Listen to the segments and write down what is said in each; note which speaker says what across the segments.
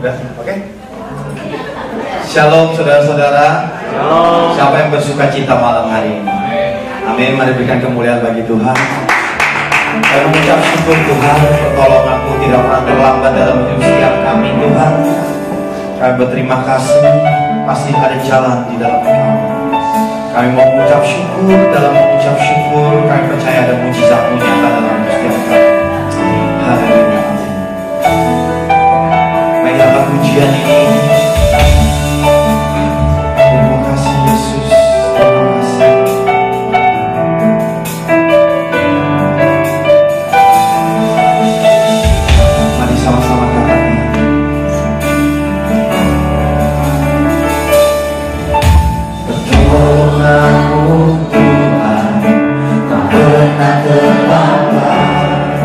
Speaker 1: Udah, oke? Shalom saudara-saudara.
Speaker 2: Shalom.
Speaker 1: Siapa yang bersuka cita malam hari ini? Amin. Mari berikan kemuliaan bagi Tuhan. Kami mengucap syukur Tuhan, pertolongan-Mu tidak pernah terlambat dalam hidup setiap kami Tuhan. Kami berterima kasih, pasti ada jalan di dalam kami. Kami mau mengucap syukur, dalam mengucap syukur kami percaya ada mujizat-Mu nyata dalam hidup setiap kami. Haleluya. Baiklah pujian ini. Terima kasih Yesus, terima kasih. Mari sama-sama katakan. Pertolongan-Mu Tuhan tak pernah terlambat,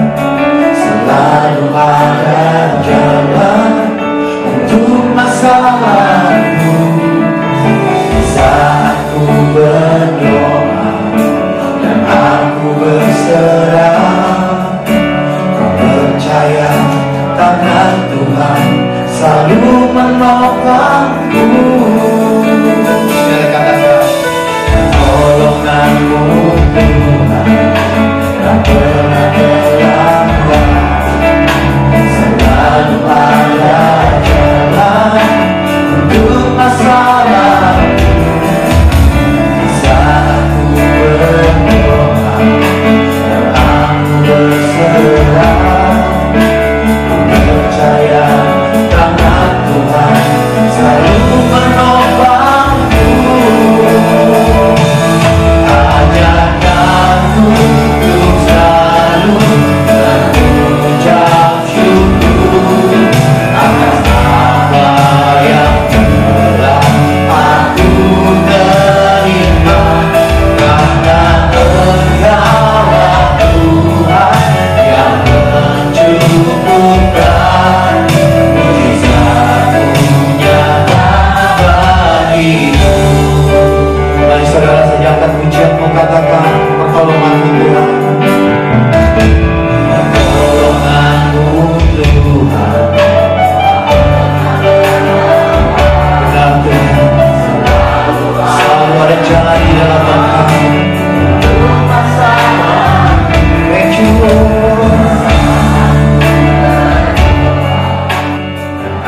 Speaker 1: selalu ada jalan untuk masalahku. Saat ku berdoa dan aku berserah, ku percaya tangan Tuhan selalu menopangku. Pertolongan-Mu Tuhan tak pernah terlambat, selalu ada jalan untuk masalahku. Saat ku berdoa dan aku berserah, ku percaya tangan Tuhan selalu menopangku. Ajarkanku untuk selalu mengucap syukur atas apa yang telah aku terima, karena Engkaulah Tuhan yang mencukupkan, mujizat-Mu nyata bagiku. Mari saudara sajakan pujian-Mu, katakan pertolongan-Mu Tuhan. Pertolongan-Mu Tuhan, benar Tuhan, selalu ada jalan di dalam Engkau. Thank you Lord.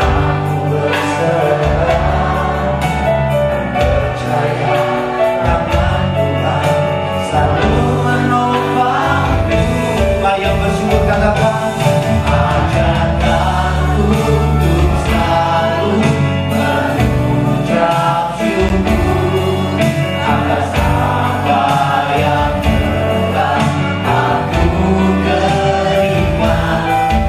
Speaker 1: Aku berserah, percaya tangan Tuhan selalu menopangku. Mari yang bersyukur katakan. Ajarkanku untuk selalu mengucap syukur atas apa yang telah aku terima,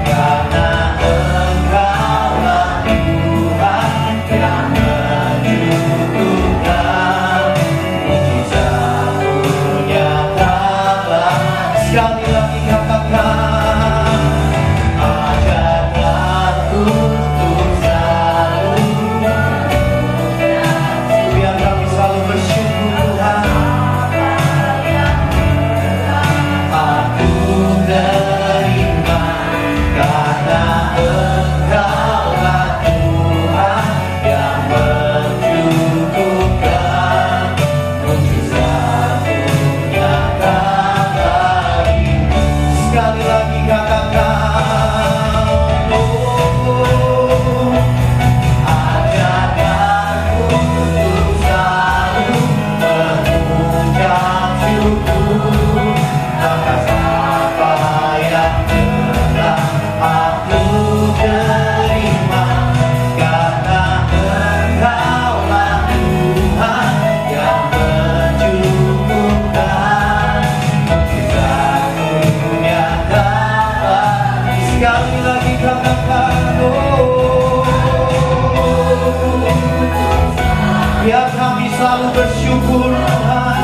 Speaker 1: karena Engkaulah Tuhan yang mencukupkan, mujizat-Mu nyata. Sekali lagi katakan. Ajarkanku untuk selalu, biar kami selalu bersyukur Tuhan. Aku terima, karena Engkaulah Tuhan yang mencukupkan, mujizat-Mu nyata bagiku. Sekali lagi katakan. Oh, ajarkanku untuk selalu mengucap syukur atas apa yang telah aku terima, karena Engkaulah Tuhan yang mencukupkan, mujizat-Mu nyata. Sekali lagi katakan. Oh, biar kami selalu bersyukur Tuhan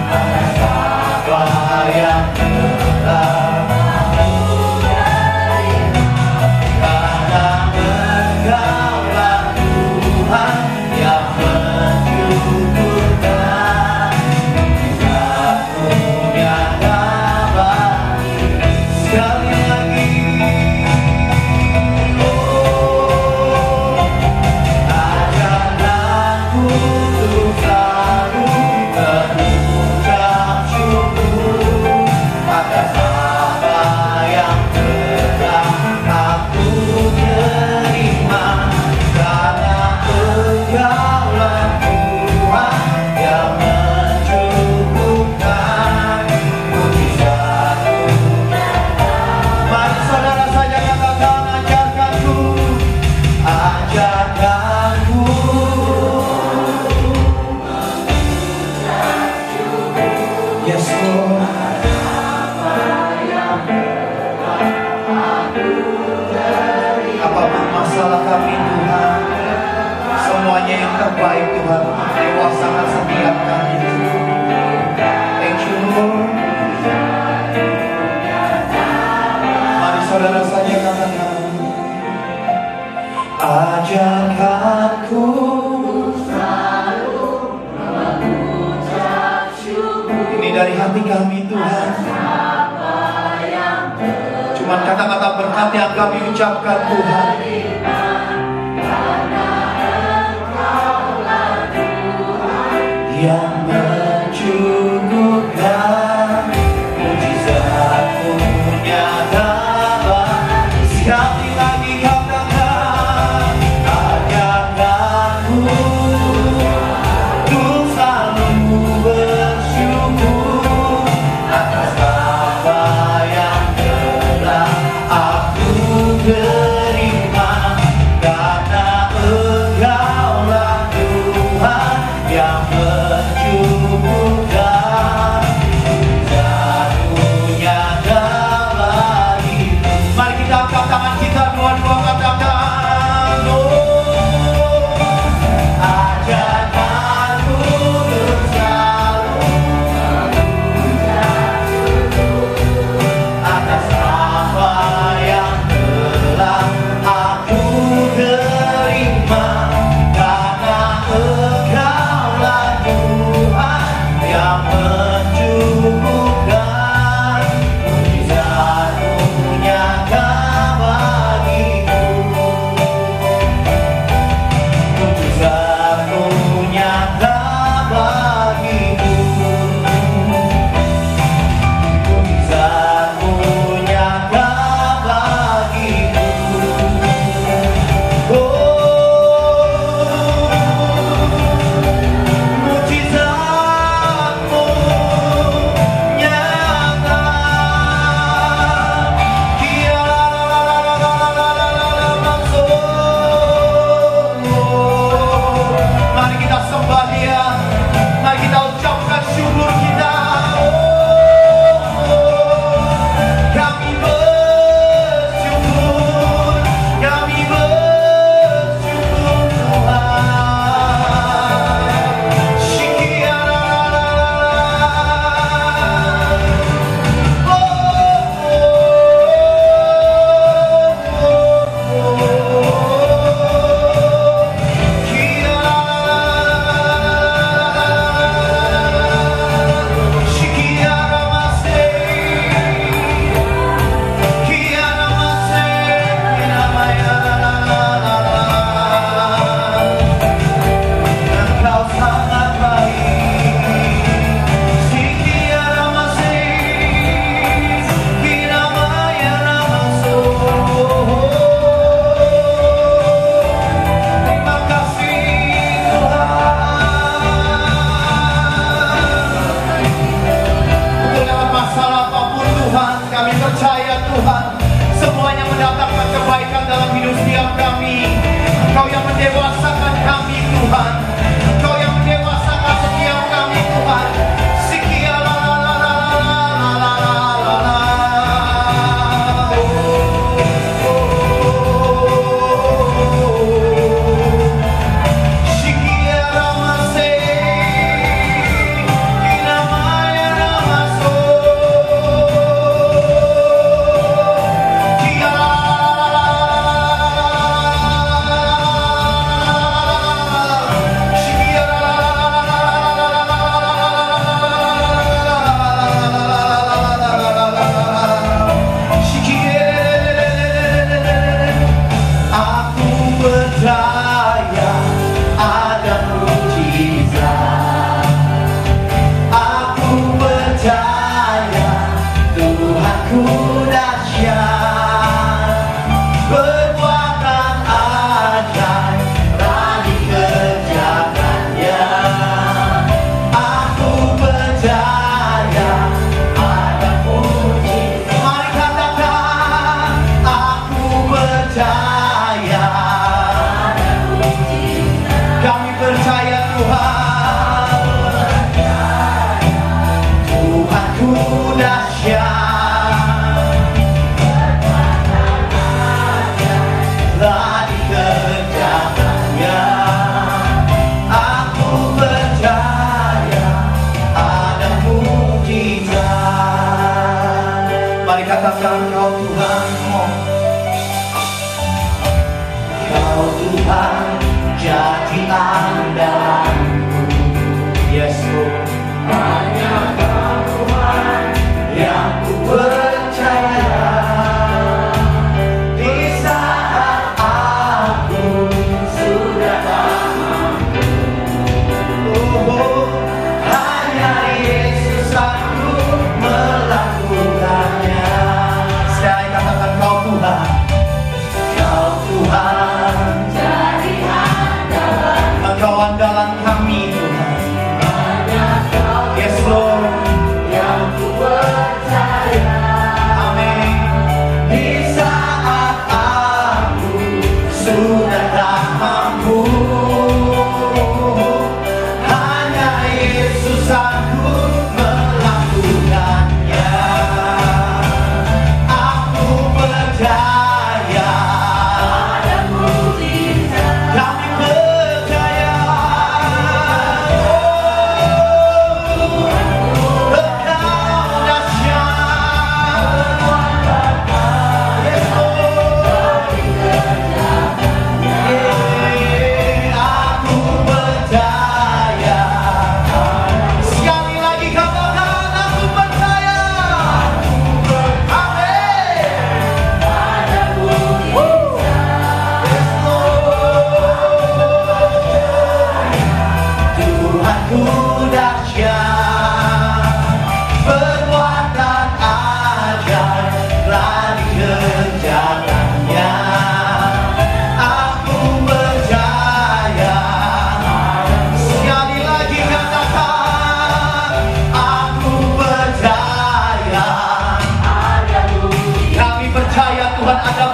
Speaker 1: atas apa yang telah aku terima, karena Engkaulah Tuhan yang mencukupkan, mujizat-Mu nyata bagiku. Sekali lagi. Oh, kami Tuhan. Semuanya yang terbaik Tuhan, dewasakan setiap kami. Thank you Lord. Mari saudara saja katakan, ajarkanku ini dari hati kami Tuhan. Cuman kata-kata berkat yang kami ucapkan Tuhan. Yang mencukupkan mujizatmu nyata. Sekali lagi katakan, ajarkanku untuk selalu bersyukur atas apa yang telah aku terima, karena Engkaulah Tuhan yang mencukupkan mujizatmu nyata bagiku. Mari kita angkat tangan kita dua-dua katakan, oh, ajarkanku untuk selalu atas apa yang telah aku terima, karena Engkaulah Tuhan yang mencukupkan mujizatmu nyata bagiku. Mujizatmu nyata bagiku. Mujizatmu nyata bagiku. Oh, mujizatmu nyata. Mari kita sembah Dia. Mari kita ucapkan syukur kita. Kami bersyukur, kami bersyukur Tuhan. Syikiara. Engkau sangat baik. Sikiara masih, kinamaya namaso. Terima kasih Tuhan. Untuk dalam masalah apapun Tuhan, kami percaya Tuhan, semuanya mendatangkan kebaikan dalam hidup setiap kami. Engkau yang mendewasakan kami Tuhan. Engkau yang mendewasakan setiap kami Tuhan. Sikia la la la la la la la la la. Sikia ramase, kinamaya namaso. Kia la la la la la la.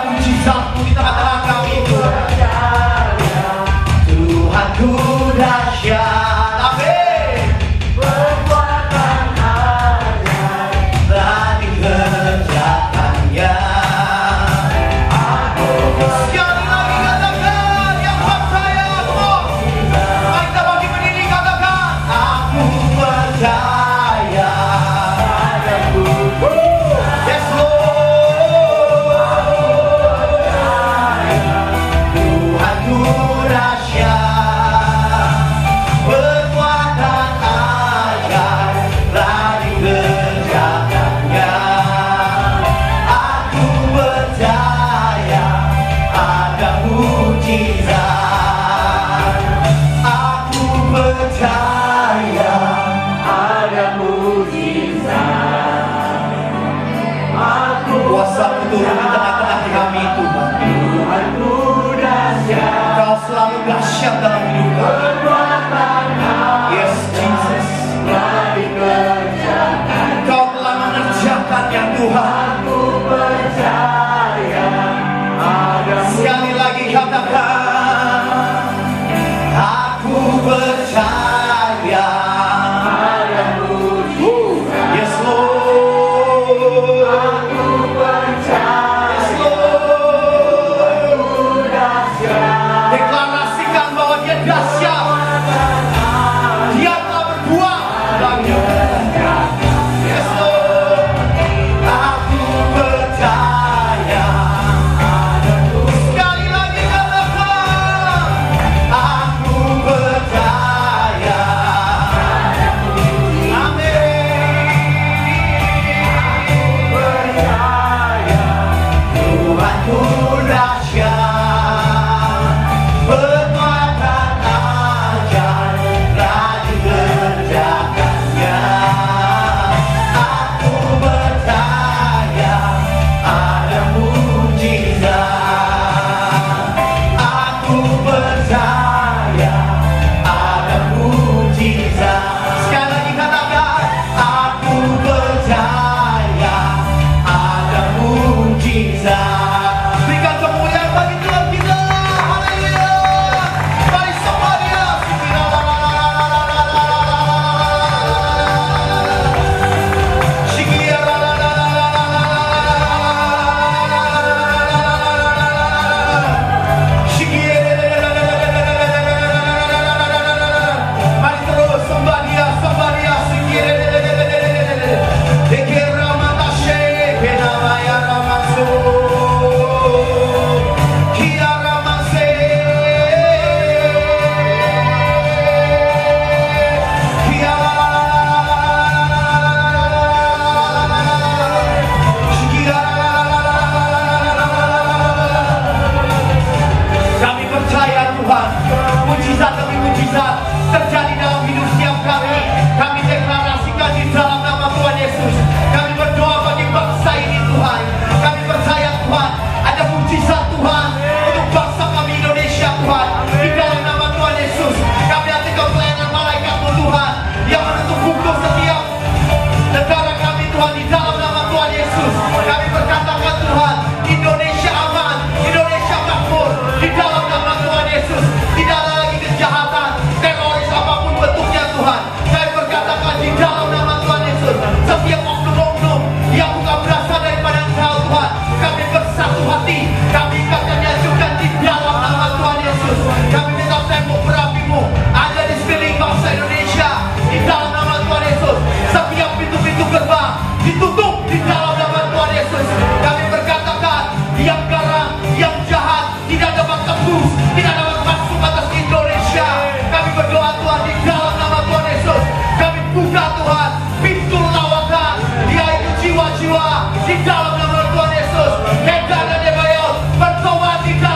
Speaker 1: mujizat-Mu di tengah-tengah kami Tuhan. Tuhanku dahsyat, amin.
Speaker 2: Perbuatan ajaib
Speaker 1: Telah dikerjakannya. Sekali lagi katakan yang percaya, semua. Mari kita bagi berdiri katakan, aku percaya. Yes Lord. Tuhanku dahsyat, perbuatan ajaib telah dikerjakannya. Aku percaya ada mujizat. Aku percaya
Speaker 2: ada mujizat. Aku
Speaker 1: kuasa-Mu turun di tengah-tengah kami Tuhan.
Speaker 2: Tuhanku dahsyat.
Speaker 1: Kau selalu dahsyat dalam hidup kami.
Speaker 2: Perbuatan
Speaker 1: Yes Jesus.
Speaker 2: telah dikerjakan.
Speaker 1: Kau telah mengerjakannya Tuhan.
Speaker 2: Aku percaya ada
Speaker 1: Sekali lagi katakan, aku percaya.
Speaker 2: mujizat.
Speaker 1: Yes Lord.
Speaker 2: Aku percaya
Speaker 1: Yes Lord.
Speaker 2: dahsyat.
Speaker 1: Deklarasikan bahwa Dia dahsyat. Dia telah berbuat banyak. Yes Lord. Aku percaya. Sekali lagi katakan, aku percaya. Amin. Tuhanku dahsyat, perbuatan ajaib telah dikerjakannya. Aku percaya ada mujizat. Aku percaya ada mujizat. Sekali lagi katakan, aku percaya ada mujizat. Berikan kemuliaan bagi Tuhan kita. Haleluya. Mari semuanya. Mari terus sembah Dia, sembah Dia. Kami percaya Tuhan, mujizat demi mujizat terjadi dalam hidup setiap kami. Kami deklarasikan di dalam nama Tuhan Yesus. Kami berdoa bagi bangsa ini Tuhan. Kami percaya Tuhan, ada mujizat Tuhan untuk bangsa kami Indonesia Tuhan. Di dalam nama Tuhan Yesus, kami hatikan pelayanan malaikat-Mu Tuhan yang menutup hukum setiap negara kami Tuhan di dalam nama Tuhan Yesus. Kami berkatakan Tuhan, Indonesia aman, Indonesia makmur di dalam nama Tuhan Yesus. Tidak ada lagi kejahatan, teroris apapun bentuknya Tuhan. Kami berkatakan di dalam nama Tuhan Yesus, setiap oknum-oknum yang bukan berasal daripada Engkau Tuhan, kami bersatu hati, kami ikatkan nyajukkan di dalam nama Tuhan Yesus. Kami minta tembok berapi-Mu ada di sekeliling bangsa Indonesia di dalam nama Tuhan Yesus. Setiap pintu-pintu gerbang ditutup di dalam nama Tuhan Yesus. Kami berkatakan yang garang, yang jahat tidak dapat tembus, tidak dapat masuk atas Indonesia. Kami berdoa Tuhan di dalam nama Tuhan Yesus. Kami buka Tuhan pintu lawatan, yaitu jiwa-jiwa di dalam nama Tuhan Yesus. Heda dan Debayot bertobat di dalam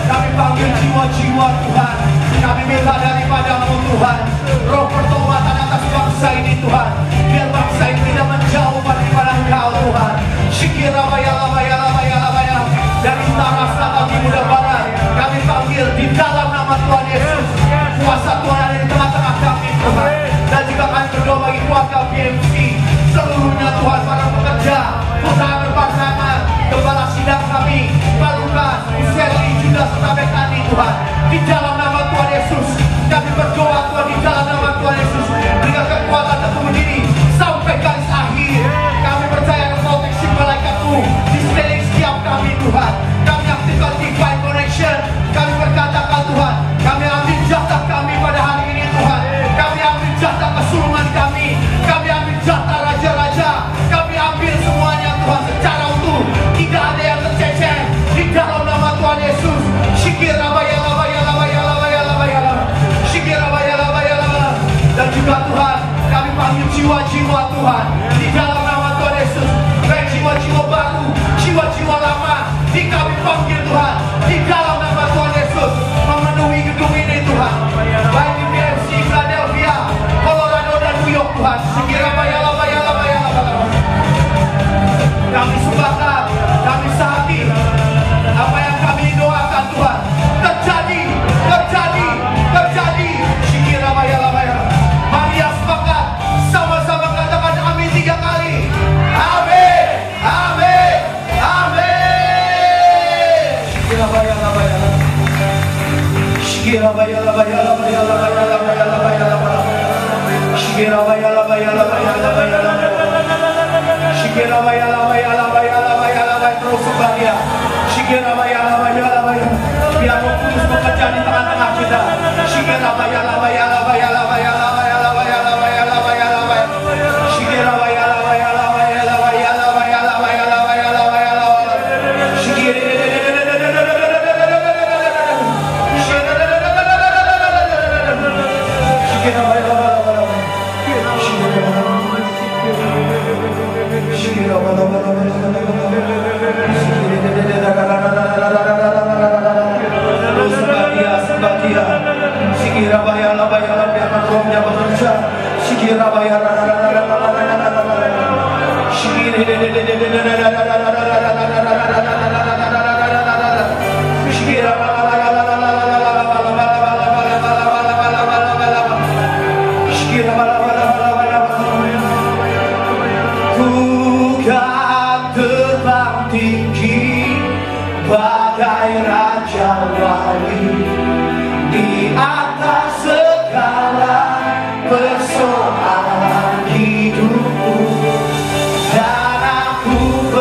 Speaker 1: Kami panggil jiwa-jiwa Tuhan. Kami minta daripada-Mu Tuhan, roh pertobatan atas bangsa ini Tuhan. Biar bangsa ini tidak menjauh daripada Engkau Tuhan. Shikirabayalabayalabayalabaya. Dari utara, selatan, timur dan barat, kami panggil di dalam nama Tuhan Yesus. Kuasa Tuhan ada di tengah-tengah kami Tuhan. Dan juga kami berdoa bagi keluarga BMC seluruhnya Tuhan, para pekerja, usaha berpasangan, kepala sidang kami, Pak Lukas, Sherly, juga serta Betani Tuhan. Di dalam nama Tuhan Yesus, kami berdoa Tuhan, di dalam nama Tuhan Yesus, berikan kekuatan untuk berdiri sampai garis akhir. Kami percaya proteksi malaikat-Mu di sekeliling setiap kami Tuhan. Kami aktifkan divine connection. Kami berkatakan Tuhan, kami ambil jatah kami pada hari ini Tuhan. Kami ambil jatah kesulungan kami. Kami ambil jatah raja-raja. Kami ambil semuanya Tuhan secara utuh. Tidak ada yang tercecer di dalam nama Tuhan Yesus. Dan juga Tuhan, kami panggil jiwa-jiwa Tuhan di dalam nama Tuhan Yesus. Baik jiwa-jiwa baru, jiwa-jiwa lama, di kami panggil Tuhan di dalam nama Tuhan Yesus, memenuhi gedung ini Tuhan. Baik di BMC, Philadelphia, Colorado dan New York Tuhan. Kami sepakat, kami sahati apa yang kami doakan Tuhan terjadi, terjadi, terjadi. Maria sepakat, sama-sama katakan amin 3 kali. Amin, amin, amin. Terus sembah Dia. Biar Roh Kudus bekerja di tengah-tengah kita. Tuhan terbang tinggi bagai raja wali di atas segala persoalan hidupku, dan aku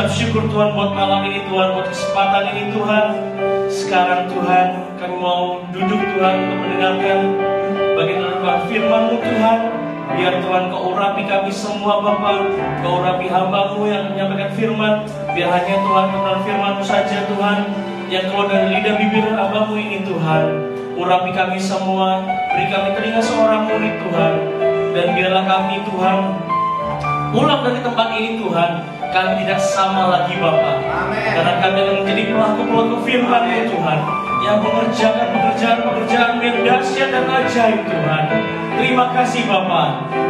Speaker 3: ucap syukur Tuhan buat malam ini Tuhan, buat kesempatan ini Tuhan. Sekarang Tuhan, kami mau duduk Tuhan untuk mendengarkan bagian dari firman-Mu Tuhan. Biar Tuhan Kau urapi kami semua Bapa, Kau urapi hamba-Mu yang menyampaikan firman. Biar hanya Tuhan benar firman-Mu saja Tuhan yang keluar dari lidah bibir hamba-Mu ini Tuhan. Urapi kami semua, beri kami telinga seorang murid Tuhan. Dan biarlah kami Tuhan pulang dari tempat ini Tuhan, kami tidak sama lagi Bapa. Karena kami akan menjadi pelaku-pelaku firman-Mu Tuhan, yang mengerjakan pekerjaan-pekerjaan yang dahsyat dan ajaib Tuhan. Terima kasih Bapa,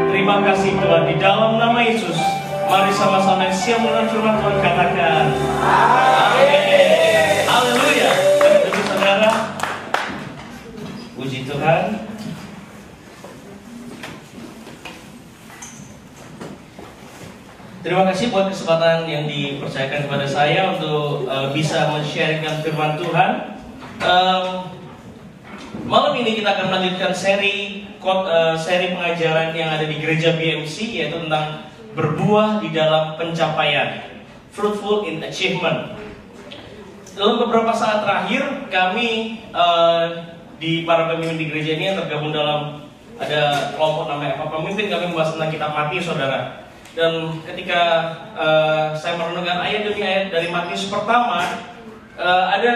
Speaker 3: terima kasih Tuhan. Di dalam nama Yesus, mari sama-sama siap mendengar firman Tuhan, katakan amin. Haleluya. Bagi saudara, puji Tuhan. Terima kasih buat kesempatan yang dipercayakan kepada saya untuk bisa men-sharingkan firman Tuhan. Malam ini kita akan melanjutkan seri pengajaran yang ada di gereja BMC, yaitu tentang berbuah di dalam pencapaian, fruitful in achievement. Dalam beberapa saat terakhir kami di para pemimpin di gereja ini yang tergabung dalam ada kelompok namanya apa pemimpin, kami membahas tentang kitab Matius saudara. Dan ketika saya merenungkan ayat demi ayat dari Matius pertama, ada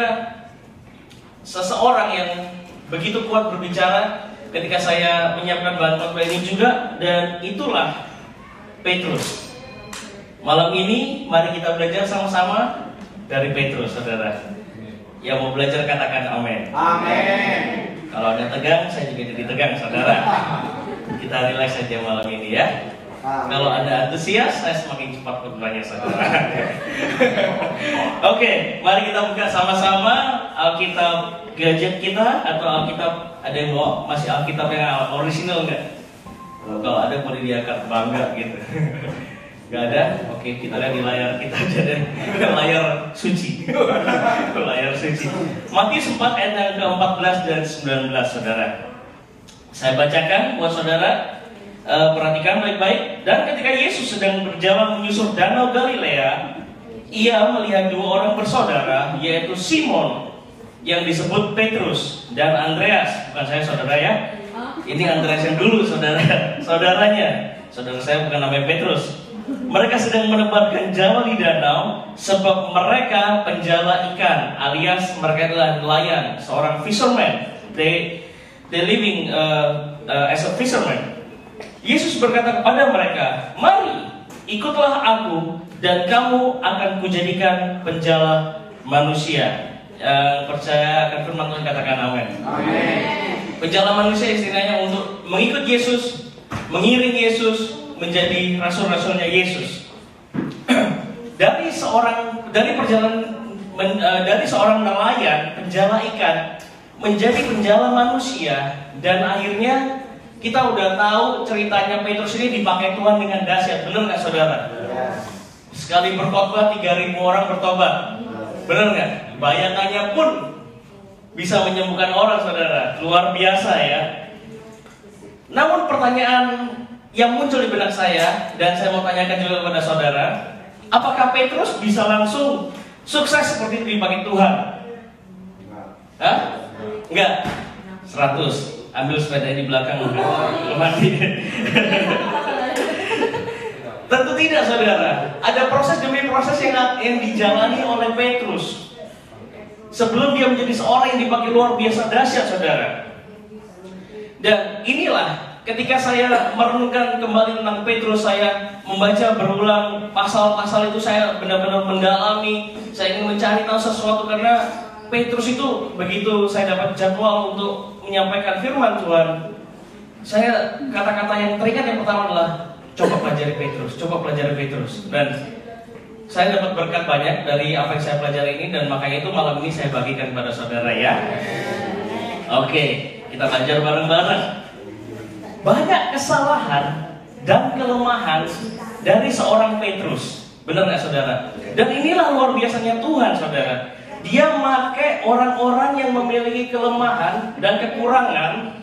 Speaker 3: seseorang yang begitu kuat berbicara ketika saya menyiapkan bahan khotbah ini juga, dan itulah Petrus. Malam ini mari kita belajar sama-sama dari Petrus, saudara. Yang mau belajar katakan amin. Amin. Kalau ada tegang, saya juga jadi tegang, saudara. Kita relax saja malam ini ya. Kalau ada antusias, saya semakin cepat khotbahnya, saudara. Oke, mari kita buka sama-sama Alkitab gadget kita, atau Alkitab, ada yang bawa masih Alkitab yang original nggak? Kalau ada boleh diangkat, bangga gitu. Nggak ada? Oke, kita lihat di layar kita aja deh. Layar suci. Layar suci. Matius 4 ayat yang ke-14 dan 19, saudara. Saya bacakan buat saudara. Perhatikan baik-baik. Dan ketika Yesus sedang berjalan menyusur danau Galilea, ia melihat dua orang bersaudara, yaitu Simon yang disebut Petrus dan Andreas. Bukan saya saudara ya. Ini Andreas yang dulu saudaranya. Saudara saya bukan namanya Petrus. Mereka sedang menebarkan jala di danau, sebab mereka penjala ikan, alias mereka adalah nelayan, seorang fisherman. They living as a fisherman. Yesus berkata kepada mereka, "Mari, ikutlah aku, dan kamu akan kujadikan penjala manusia." Percaya akan firman Tuhan katakan amin. Amin. Penjala manusia istilahnya untuk mengikut Yesus, mengiring Yesus, menjadi rasul-rasulnya Yesus. Dari seorang nelayan, penjala ikan, menjadi penjala manusia, dan akhirnya kita udah tahu ceritanya Petrus ini dipakai Tuhan dengan dahsyat, benar nggak saudara? Sekali berkhotbah 3.000 orang bertobat, benar nggak? Bayangannya pun bisa menyembuhkan orang, saudara, luar biasa ya. Namun pertanyaan yang muncul di benak saya, dan saya mau tanyakan juga kepada saudara, apakah Petrus bisa langsung sukses seperti itu dipakai Tuhan? Hah? Enggak. 100. Ambil sepeda di belakang, mati. Tentu tidak, saudara. Ada proses demi proses yang dijalani oleh Petrus sebelum dia menjadi seorang yang dipakai luar biasa dahsyat, saudara. Dan inilah ketika saya merenungkan kembali tentang Petrus, saya membaca berulang pasal-pasal itu, saya benar-benar mendalami. Saya ingin mencari tahu sesuatu, karena Petrus itu begitu saya dapat jadwal untuk menyampaikan firman Tuhan, saya kata-kata yang teringat yang pertama adalah coba pelajari Petrus. Dan saya dapat berkat banyak dari apa yang saya pelajari ini, dan makanya itu malam ini saya bagikan kepada saudara ya. Oke, kita belajar bareng-bareng. Banyak kesalahan dan kelemahan dari seorang Petrus, benar nggak saudara? Dan inilah luar biasanya Tuhan, saudara. Dia memakai orang-orang yang memiliki kelemahan dan kekurangan,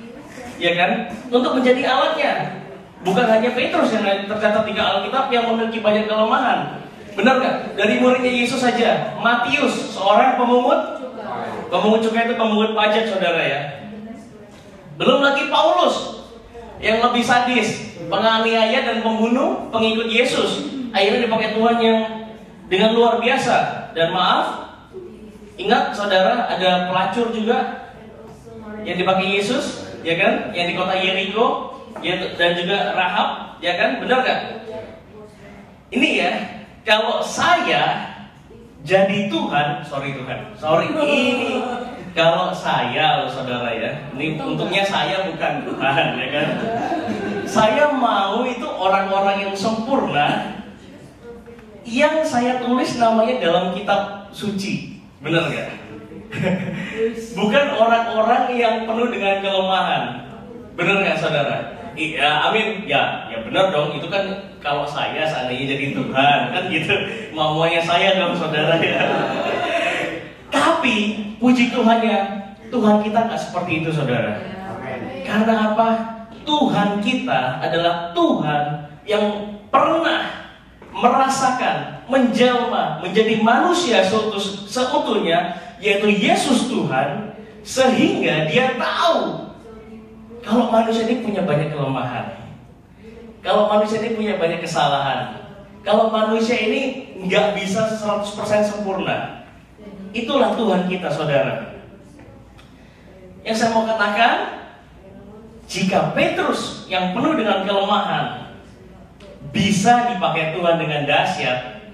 Speaker 3: ya kan, untuk menjadi alatnya. Bukan hanya Petrus yang tercatat di Alkitab yang memiliki banyak kelemahan, Benar nggak? Dari muridnya Yesus saja, Matius, seorang pemungut cukai itu pemungut pajak, saudara ya. Belum lagi Paulus yang lebih sadis, penganiaya dan pembunuh pengikut Yesus. Akhirnya dipakai Tuhan yang dengan luar biasa. Dan maaf, ingat saudara, ada pelacur juga yang dipakai Yesus, ya kan? Yang di kota Yeriko, dan juga Rahab, ya kan? Benar nggak? Ini ya, kalau saya jadi Tuhan, ini kalau saya, loh saudara ya, ini untungnya saya bukan Tuhan, ya kan? Saya mau itu orang-orang yang sempurna, yang saya tulis namanya dalam kitab suci, benar nggak? Bukan orang-orang yang penuh dengan kelemahan, benar nggak saudara? Iya, amin. Ya benar dong. Itu kan kalau saya seandainya jadi Tuhan, kan gitu. Maunya saya dong, saudara ya. Tapi puji Tuhannya, Tuhan kita nggak seperti itu, saudara. Karena apa? Tuhan kita adalah Tuhan yang pernah merasakan, menjelma, menjadi manusia seutuhnya, yaitu Yesus Tuhan, sehingga Dia tahu kalau manusia ini punya banyak kelemahan, kalau manusia ini punya banyak kesalahan, kalau manusia ini nggak bisa 100% sempurna. Itulah Tuhan kita, saudara. Yang saya mau katakan, jika Petrus yang penuh dengan kelemahan bisa dipakai Tuhan dengan dahsyat,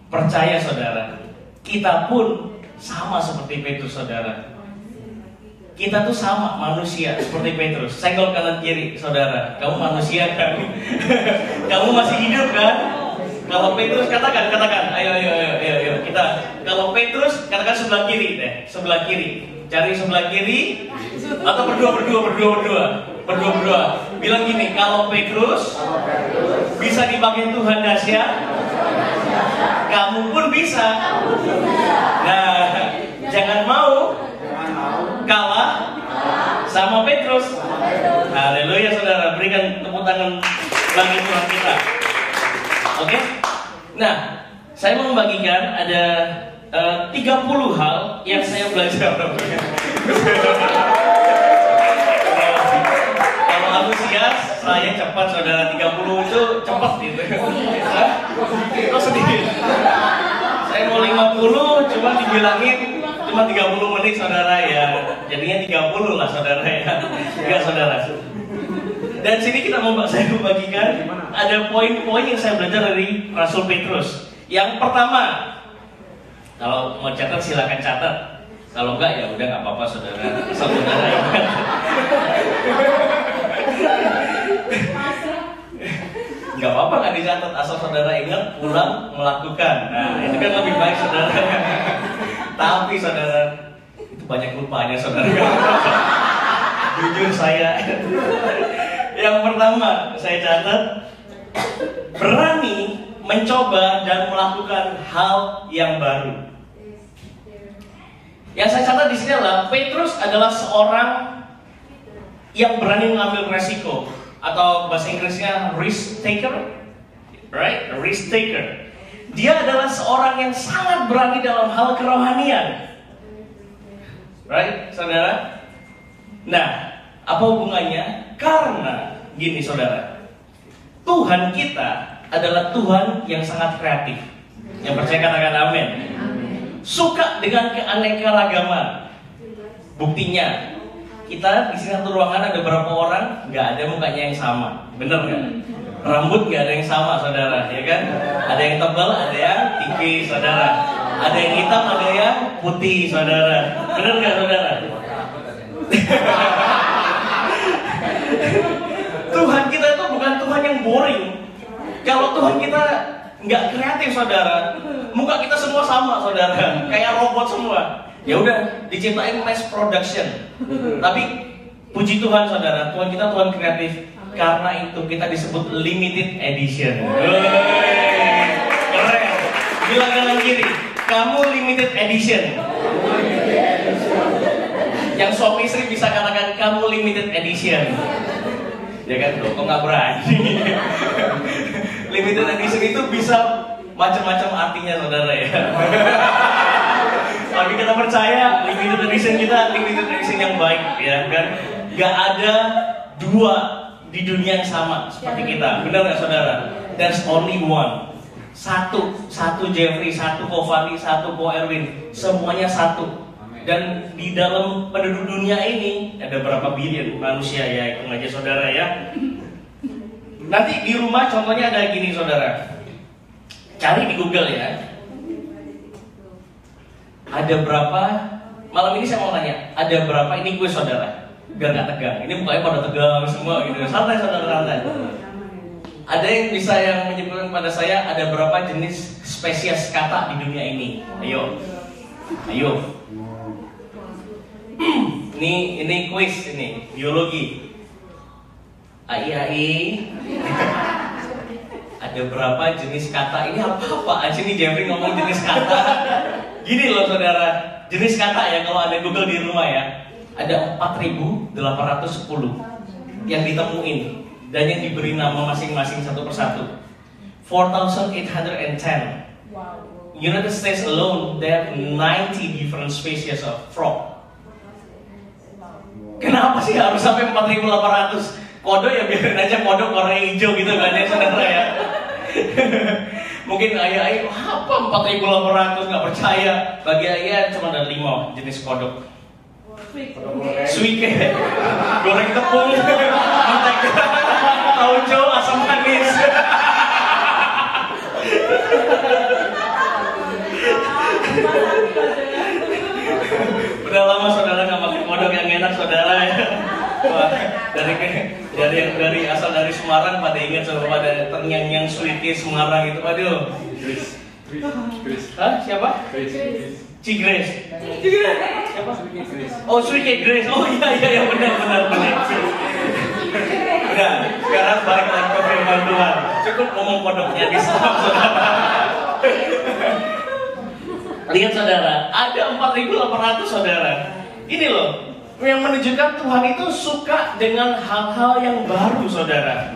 Speaker 3: percaya saudara, kita pun sama seperti Petrus, saudara. Kita tuh sama manusia seperti Petrus. Senggol kanan kiri, saudara. Kamu manusia kan? Kamu masih hidup kan? Kalau Petrus katakan, ayo. Kita, kalau Petrus katakan sebelah kiri deh, sebelah kiri. Cari sebelah kiri atau berdua. Bilang gini, kalau Petrus bisa dipakai Tuhan dahsyat, kamu pun bisa. Nah, jangan mau kalah sama Petrus. Haleluya, saudara. Berikan tepuk tangan bagi Tuhan kita. Oke? Nah, saya mau membagikan ada 30 hal yang saya belajar. Kalau antusias, saya cepat, saudara. 30 itu cepat gitu. Kok sedikit? Saya mau 50, cuma dibilangin cuma 30 menit, saudara ya. Jadinya 30 lah, saudara ya. Enggak, saudara. Dan sini saya membagikan ada poin-poin yang saya belajar dari Rasul Petrus. Yang pertama, kalau mau catat silakan catat. Kalau enggak ya udah nggak apa-apa, saudara. Saudara ingat. Nggak apa-apa nggak dicatat, asal saudara ingat pulang melakukan. Nah itu kan lebih baik, saudara. Tapi saudara, itu banyak lupanya, saudara. Jujur saya. Yang pertama saya catat, berani mencoba dan melakukan hal yang baru. Yang saya catat di sini adalah Petrus adalah seorang yang berani mengambil resiko, atau bahasa Inggrisnya risk taker, right? Risk taker. Dia adalah seorang yang sangat berani dalam hal kerohanian, right, saudara? Nah, apa hubungannya? Karena gini, saudara, Tuhan kita adalah Tuhan yang sangat kreatif. Yang percaya katakan amin. Suka dengan keanekaragaman. Buktinya, kita di sini satu ruangan ada berapa orang, nggak ada mukanya yang sama, bener nggak? Rambut nggak ada yang sama, saudara, ya kan? Ada yang tebal, ada yang tipis, saudara. Ada yang hitam, ada yang putih, saudara. Bener nggak, saudara? Tuhan kita itu bukan Tuhan yang boring. Kalau Tuhan kita nggak kreatif, saudara, muka kita semua sama, saudara, kayak robot semua. Ya udah, diciptain mass production. Tapi puji Tuhan, saudara, Tuhan kita Tuhan kreatif. Karena itu kita disebut limited edition. Keren. Bilang kanan kiri, kamu limited edition. Yang suami istri bisa katakan kamu limited edition. Ya kan, loh, kok nggak berani? Limited edition itu bisa macam-macam artinya saudara ya. Tapi kita percaya limited edition kita limited edition yang baik ya kan. Gak ada dua di dunia yang sama seperti kita, benar nggak saudara? There's only one. Satu Jeffrey, satu Ko Fandi, satu Ko Erwin, semuanya satu. Dan di dalam penduduk dunia ini ada berapa billion manusia ya, itu aja saudara ya. Nanti di rumah contohnya ada gini saudara, cari di Google ya. Ada berapa? Malam ini saya mau tanya, ada berapa? Ini gue saudara, biar gak tegang. Ini mukanya pada tegang semua gitu. Santai saudara, santai. Ada yang bisa yang menyebutkan pada saya ada berapa jenis spesies kata di dunia ini? Ayo. Ini kuis ini, biologi. AI. Ada berapa jenis kata? Ini apa aja nih Jeffrey ngomong jenis kata? Gini loh saudara, jenis kata ya kalau ada Google di rumah ya. Ada 4.810 yang ditemuin dan yang diberi nama masing-masing satu persatu. 4,810. United States alone there are 90 different species of frog. Kenapa sih harus sampai 4.800? Kodok ya biarin aja kodok warna hijau gitu kan ya saudara ya. Mungkin ayah apa 4.800 nggak percaya. Bagi ayah cuma ada 5 jenis kodok. Suike, goreng tepung, mentega, tauco, asam manis. Udah lama saudara nggak makan kodok yang enak saudara ya. Wah, dari asal dari Semarang pada ingat coba pada terngiang-ngiang sweetie Semarang itu, waduh. Hah? Siapa? Cigres. Siapa? Oh, Sweet Grace. Oh iya benar. Udah, sekarang balik lagi ke firman Tuhan. Cukup ngomong kodoknya di stop saudara. Lihat saudara, ada 4.800 saudara. Ini loh yang menunjukkan Tuhan itu suka dengan hal-hal yang baru saudara.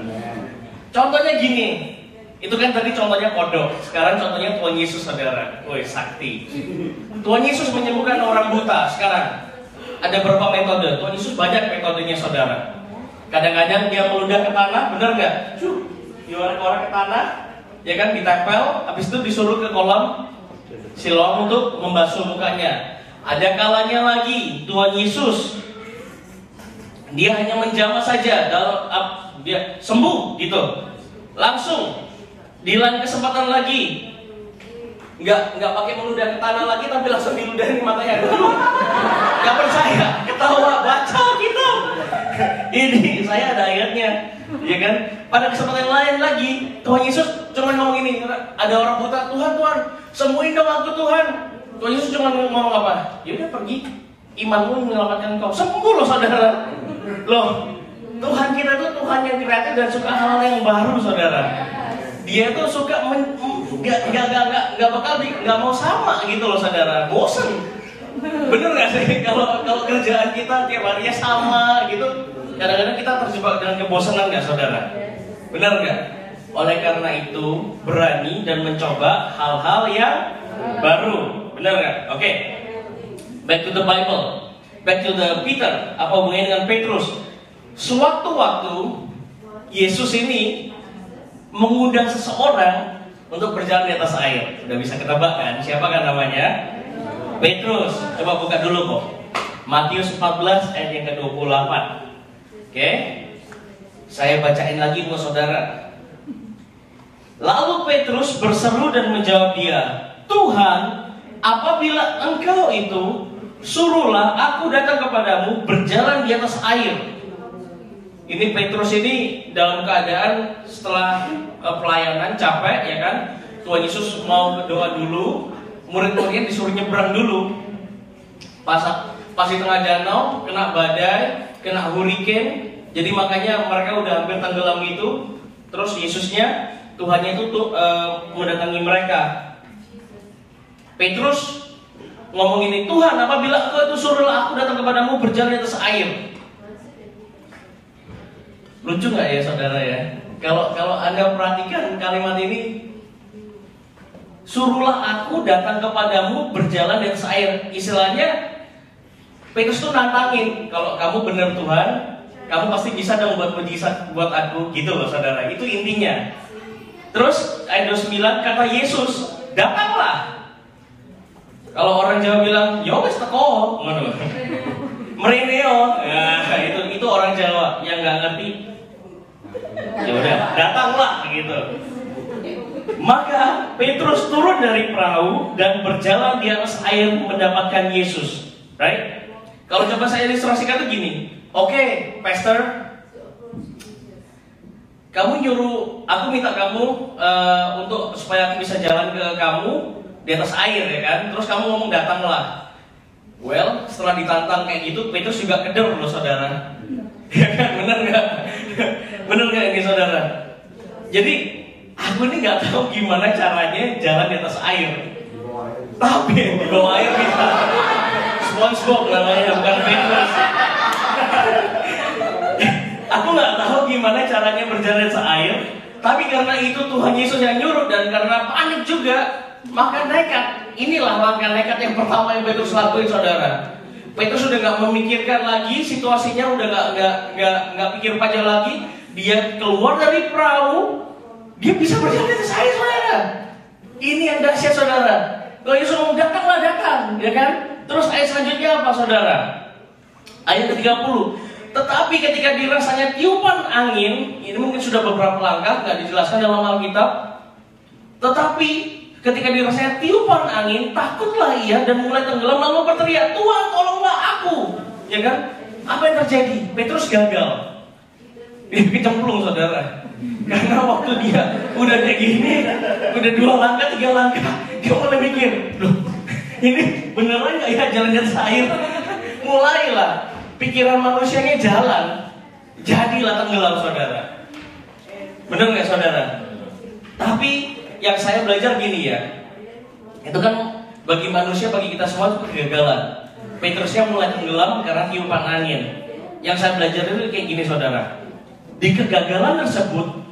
Speaker 3: Contohnya gini. Itu kan tadi contohnya kodok. Sekarang contohnya Tuhan Yesus saudara. Woi, sakti. Tuhan Yesus menyembuhkan orang buta. Sekarang ada berapa metode? Tuhan Yesus banyak metodenya saudara. Kadang-kadang dia meludah ke tanah, benar nggak? Diorek orang ke tanah, ya kan, ditempel. Habis itu disuruh ke kolam Siloam untuk membasuh mukanya. Ada kalanya lagi Tuhan Yesus dia hanya menjamah saja, dia sembuh gitu. Langsung di lain kesempatan lagi nggak pakai meludah ke tanah lagi, tapi langsung diludahin matanya. Nggak percaya, ketawa, baca kita. Ini saya ada ayatnya, ya kan? Pada kesempatan lain lagi Tuhan Yesus cuma ngomong ini, ada orang buta, Tuhan sembuhin dong aku Tuhan. Tuhan Yesus cuma ngomong apa? Ya udah pergi, imanmu menyelamatkan kau. Sembuh loh saudara. Loh, Tuhan kita tuh Tuhan yang kreatif dan suka hal yang baru saudara. Dia tuh suka nggak mau sama gitu loh saudara. Bosen, bener nggak sih? Kalau kerjaan kita tiap harinya sama gitu, kadang-kadang kita terjebak dengan kebosanan nggak saudara? Bener nggak? Oleh karena itu berani dan mencoba hal-hal yang baru, bener nggak? Oke. Back to the Bible, back to the Peter. Apa hubungannya dengan Petrus? Sewaktu-waktu Yesus ini mengundang seseorang untuk berjalan di atas air. Sudah bisa ketebak kan? Siapa kan namanya? Petrus. Coba buka dulu kok. Matius 14 ayat yang ke-28. Oke. Saya bacain lagi buat saudara. Lalu Petrus berseru dan menjawab dia, Tuhan, apabila engkau itu, suruhlah aku datang kepadamu berjalan di atas air. Ini Petrus ini dalam keadaan setelah pelayanan capek ya kan. Tuhan Yesus mau berdoa dulu, murid-muridnya disuruh nyebrang dulu. Pas di tengah danau kena badai, kena hurricane. Jadi makanya mereka udah hampir tenggelam gitu. Terus Yesusnya, Tuhannya itu mendatangi mereka. Petrus ngomong ini, Tuhan, apabila engkau itu suruhlah aku datang kepadamu berjalan di atas air. Lucu nggak ya saudara ya? Kalau Anda perhatikan kalimat ini, suruhlah aku datang kepadamu berjalan di atas air. Istilahnya Petrus tuh nantangin, kalau kamu benar Tuhan, kamu pasti bisa dong buat mujizat buat aku, gitu loh saudara. Itu intinya. Terus ayat 29 kata Yesus, datanglah. Kalau orang Jawa bilang, yo wes teko, mereneo. Nah, itu orang Jawa yang nggak ngerti. Ya udah, datanglah gitu. Maka Petrus turun dari perahu dan berjalan di atas air mendapatkan Yesus. Right? Kalau coba saya ilustrasikan tuh gini. Oke, pastor, kamu nyuruh, aku minta kamu untuk supaya aku bisa jalan ke kamu di atas air ya kan. Terus kamu ngomong datanglah. Well, setelah ditantang kayak gitu, Petrus juga keder loh saudara. Ya kan, bener nggak? Bener nggak ini saudara? Jadi aku ini nggak tahu gimana caranya jalan di atas air. Tapi di bawah air bisa. SpongeBob namanya, bukan Petrus. Aku nggak tahu gimana caranya berjalan di atas air. Tapi karena itu Tuhan Yesus yang nyuruh dan karena panik juga, maka nekat. Inilah langkah nekat yang pertama yang Petrus lakuin saudara. Petrus udah nggak memikirkan lagi situasinya, udah nggak pikir panjang lagi. Dia keluar dari perahu, dia bisa berjalan di atas air saudara. Ini yang dahsyat saudara. Kalau Yesus ngomong datanglah datang, ya kan? Terus ayat selanjutnya apa saudara? Ayat ke-30. Tetapi ketika dirasanya tiupan angin, ini mungkin sudah beberapa langkah, nggak dijelaskan dalam Alkitab. Tetapi ketika dirasanya tiupan angin, takutlah ia dan mulai tenggelam lalu berteriak, Tuhan tolonglah aku, ya kan? Apa yang terjadi? Petrus gagal. Dia kecemplung saudara. Karena waktu dia udah kayak gini, udah 2 langkah, 3 langkah, dia mulai mikir, loh, ini beneran nggak ya jalan di atas air? Mulailah pikiran manusianya jalan, jadilah tenggelam saudara. Bener nggak saudara? Tapi yang saya belajar gini ya, itu kan bagi manusia, bagi kita semua itu kegagalan. Petrusnya mulai tenggelam karena tiupan angin. Yang saya belajar itu kayak gini saudara. Di kegagalan tersebut,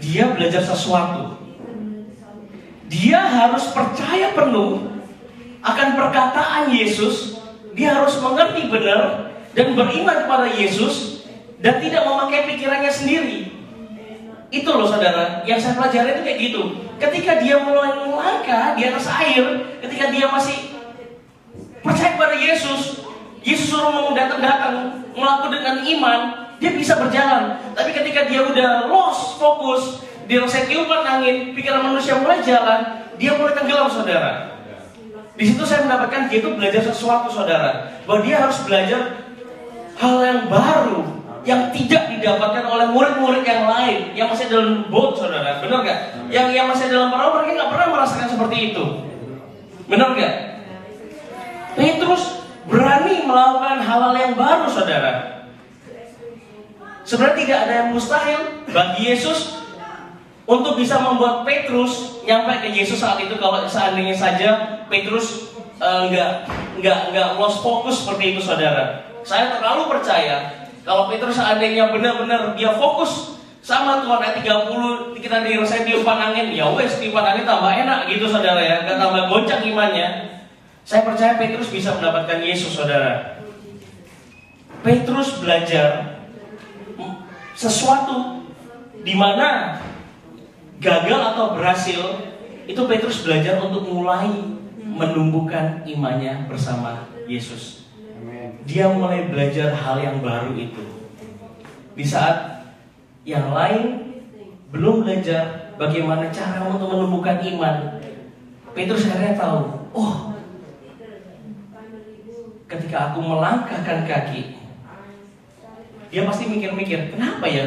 Speaker 3: dia belajar sesuatu. Dia harus percaya penuh akan perkataan Yesus. Dia harus mengerti benar dan beriman kepada Yesus dan tidak memakai pikirannya sendiri. Itu loh saudara, yang saya pelajari itu kayak gitu. Ketika dia mulai melangkah di atas air, ketika dia masih percaya kepada Yesus, Yesus suruh ngomong datang-datang, melakukan dengan iman, dia bisa berjalan. Tapi ketika dia udah lost fokus, dia rasa tiupan angin, pikiran manusia mulai jalan, dia mulai tenggelam saudara. Di situ saya mendapatkan dia itu belajar sesuatu saudara, bahwa dia harus belajar hal yang baru yang tidak didapatkan oleh murid-murid yang lain yang masih dalam boat saudara. Benar nggak? Yang masih dalam perahu, mereka nggak pernah merasakan seperti itu. Benar nggak? Petrus berani melakukan hal-hal yang baru saudara. Sebenarnya tidak ada yang mustahil bagi Yesus untuk bisa membuat Petrus nyampe ke Yesus saat itu, kalau seandainya saja Petrus nggak lost fokus seperti itu saudara. Saya terlalu percaya kalau Petrus seandainya benar-benar dia fokus sama Tuhan. Ayat 30 kita dirasain tiupan angin, ya wes tiupan angin tambah enak gitu saudara ya, nggak tambah goncang imannya. Saya percaya Petrus bisa mendapatkan Yesus saudara. Petrus belajar sesuatu di mana gagal atau berhasil, itu Petrus belajar untuk mulai menumbuhkan imannya bersama Yesus. Dia mulai belajar hal yang baru itu. Di saat yang lain belum belajar bagaimana cara untuk menumbuhkan iman, Petrus akhirnya tahu, oh, ketika aku melangkahkan kaki, dia pasti mikir-mikir, kenapa ya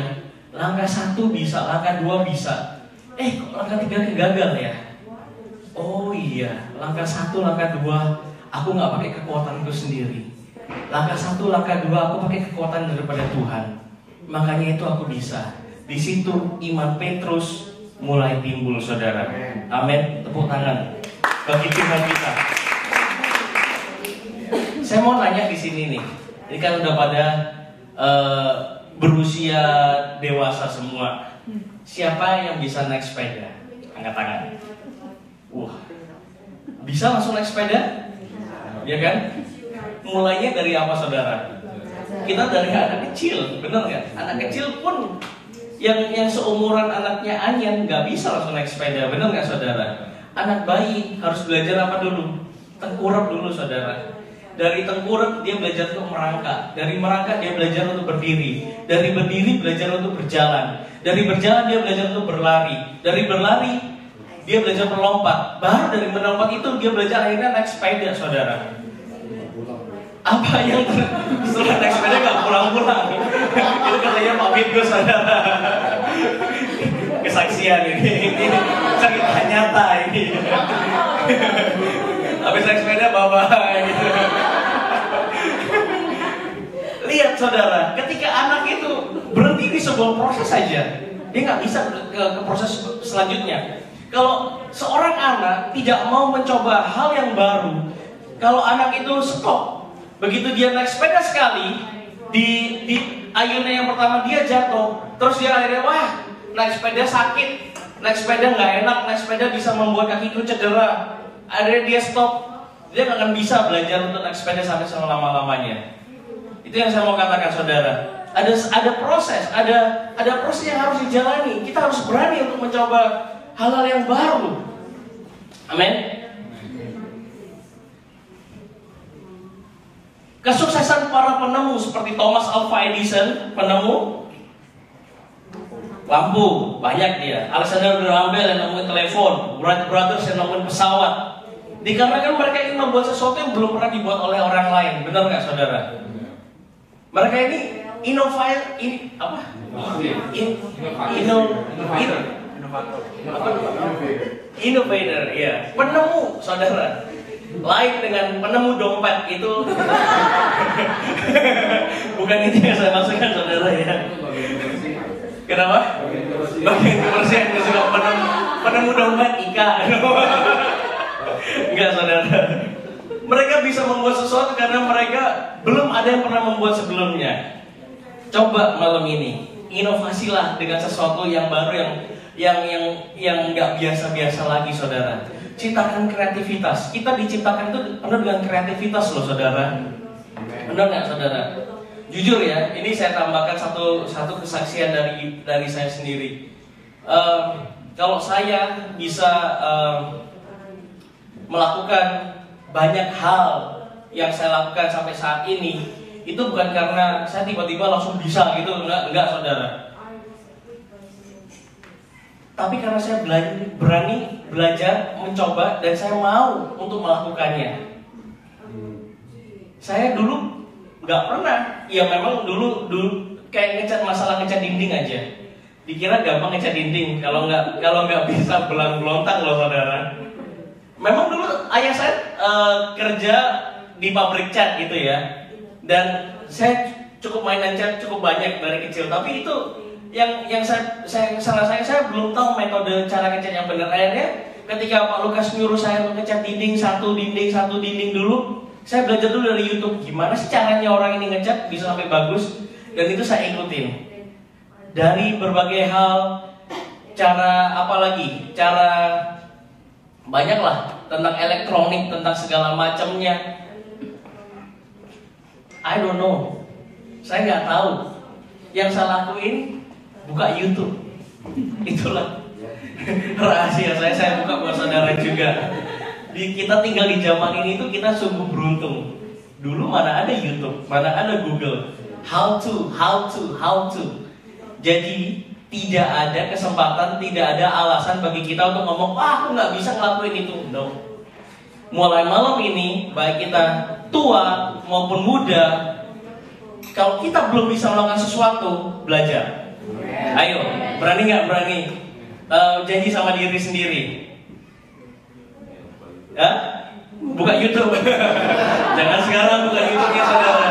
Speaker 3: langkah 1 bisa, langkah 2 bisa, kok langkah 3 gagal ya? Oh iya, langkah 1, langkah 2 aku nggak pakai kekuatanku sendiri. Langkah 1, langkah 2 aku pakai kekuatan daripada Tuhan. Makanya itu aku bisa. Di situ iman Petrus mulai timbul saudara. Amin. Tepuk tangan bagi Tuhan kita. Saya mau nanya di sini nih. Ini kan udah pada berusia dewasa semua. Siapa yang bisa naik sepeda? Angkat tangan. Wah, bisa langsung naik sepeda? Ya kan? Mulainya dari apa saudara? Kita dari anak kecil, bener nggak? Anak kecil pun yang seumuran anaknya Anyan nggak bisa langsung naik sepeda, bener nggak saudara? Anak bayi harus belajar apa dulu? Tengkurap dulu saudara. Dari tengkurap dia belajar untuk merangkak. Dari merangkak dia belajar untuk berdiri. Dari berdiri belajar untuk berjalan. Dari berjalan dia belajar untuk berlari. Dari berlari dia belajar melompat. Baru dari melompat itu dia belajar akhirnya naik sepeda saudara. Apa yang setelah naik sepeda gak pulang-pulang? Itu katanya Pak Bingo saudara. Kesaksian ini cerita nyata ini. Habis naik sepeda bye-bye gitu. Lihat saudara, ketika anak itu berhenti di sebuah proses saja, dia nggak bisa ke proses selanjutnya. Kalau seorang anak tidak mau mencoba hal yang baru, kalau anak itu stop, begitu dia naik sepeda sekali, di ayunnya yang pertama dia jatuh, terus dia akhirnya wah naik sepeda sakit, naik sepeda nggak enak, naik sepeda bisa membuat kakiku cedera, akhirnya dia stop, dia nggak akan bisa belajar untuk naik sepeda sampai selama-lamanya. Itu yang saya mau katakan saudara. Ada proses, ada proses yang harus dijalani. Kita harus berani untuk mencoba hal-hal yang baru. Amin. Kesuksesan para penemu seperti Thomas Alva Edison, penemu lampu, banyak dia. Alexander Graham Bell yang nemuin telepon, Wright Brothers yang nemuin pesawat. Dikarenakan mereka ingin membuat sesuatu yang belum pernah dibuat oleh orang lain. Benar nggak saudara? Mereka ini innovator, ya, penemu saudara. Lain dengan penemu dompet itu. Bukan itu yang saya maksudkan saudara ya. Kenapa? Bagian kebersihan yang suka penemu dompet Ika. Enggak saudara. Mereka bisa membuat sesuatu karena mereka belum ada yang pernah membuat sebelumnya. Coba malam ini inovasilah dengan sesuatu yang baru yang nggak biasa-biasa lagi saudara. Ciptakan kreativitas. Kita diciptakan itu penuh dengan kreativitas loh saudara. Benar nggak saudara? Jujur ya, ini saya tambahkan satu kesaksian dari saya sendiri. Kalau saya bisa melakukan banyak hal yang saya lakukan sampai saat ini, itu bukan karena saya tiba-tiba langsung bisa gitu, enggak saudara. Tapi karena saya berani belajar, mencoba, dan saya mau untuk melakukannya. Saya dulu nggak pernah, ya memang dulu kayak masalah ngecat dinding aja. Dikira gampang ngecat dinding, kalau nggak bisa belang-belontang loh saudara. Memang dulu ayah saya kerja di pabrik cat gitu ya, dan saya cukup mainan cat cukup banyak dari kecil. Tapi itu yang saya belum tahu metode cara ngecat yang benar. Akhirnya ketika Pak Lukas nyuruh saya untuk ngecat satu dinding dulu, saya belajar dulu dari YouTube gimana sih caranya orang ini ngecat bisa sampai bagus, dan itu saya ikutin dari berbagai hal. Cara banyaklah tentang elektronik, tentang segala macamnya. I don't know, saya nggak tahu. Yang saya lakuin buka YouTube. Itulah rahasia saya buka buat saudara juga. Kita tinggal di zaman ini tuh kita sungguh beruntung. Dulu mana ada YouTube, mana ada Google. How to. Jadi tidak ada kesempatan, tidak ada alasan bagi kita untuk ngomong, aku nggak bisa ngelakuin itu. No. Mulai malam ini, baik kita tua maupun muda, kalau kita belum bisa melakukan sesuatu, belajar. Ayo, berani nggak berani? Janji sama diri sendiri. Ya? Buka YouTube. Jangan sekarang buka YouTube-nya saudara.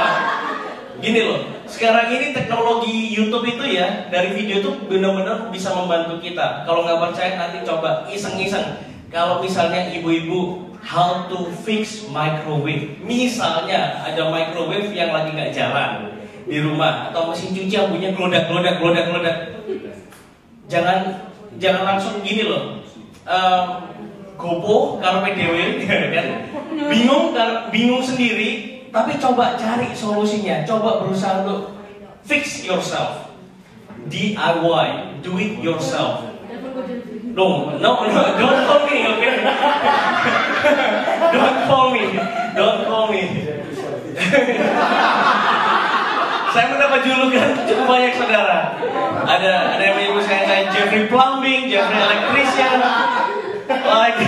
Speaker 3: Gini loh, sekarang ini teknologi YouTube itu ya, dari video itu benar-benar bisa membantu kita. Kalau nggak percaya nanti coba iseng-iseng. Kalau misalnya ibu-ibu, how to fix microwave. Misalnya ada microwave yang lagi nggak jalan di rumah, atau mesin cuci yang bunyinya glodak. Jangan langsung gini loh. gopo karpe dewe, kan? Bingung sendiri, tapi coba cari solusinya, coba berusaha untuk fix yourself. DIY, do it yourself. No, don't call me, okay? Don't call me. Saya mendapat julukan cukup banyak, saudara. Ada yang menyebut saya Jeffrey Plumbing, Jeffrey Electrician, like.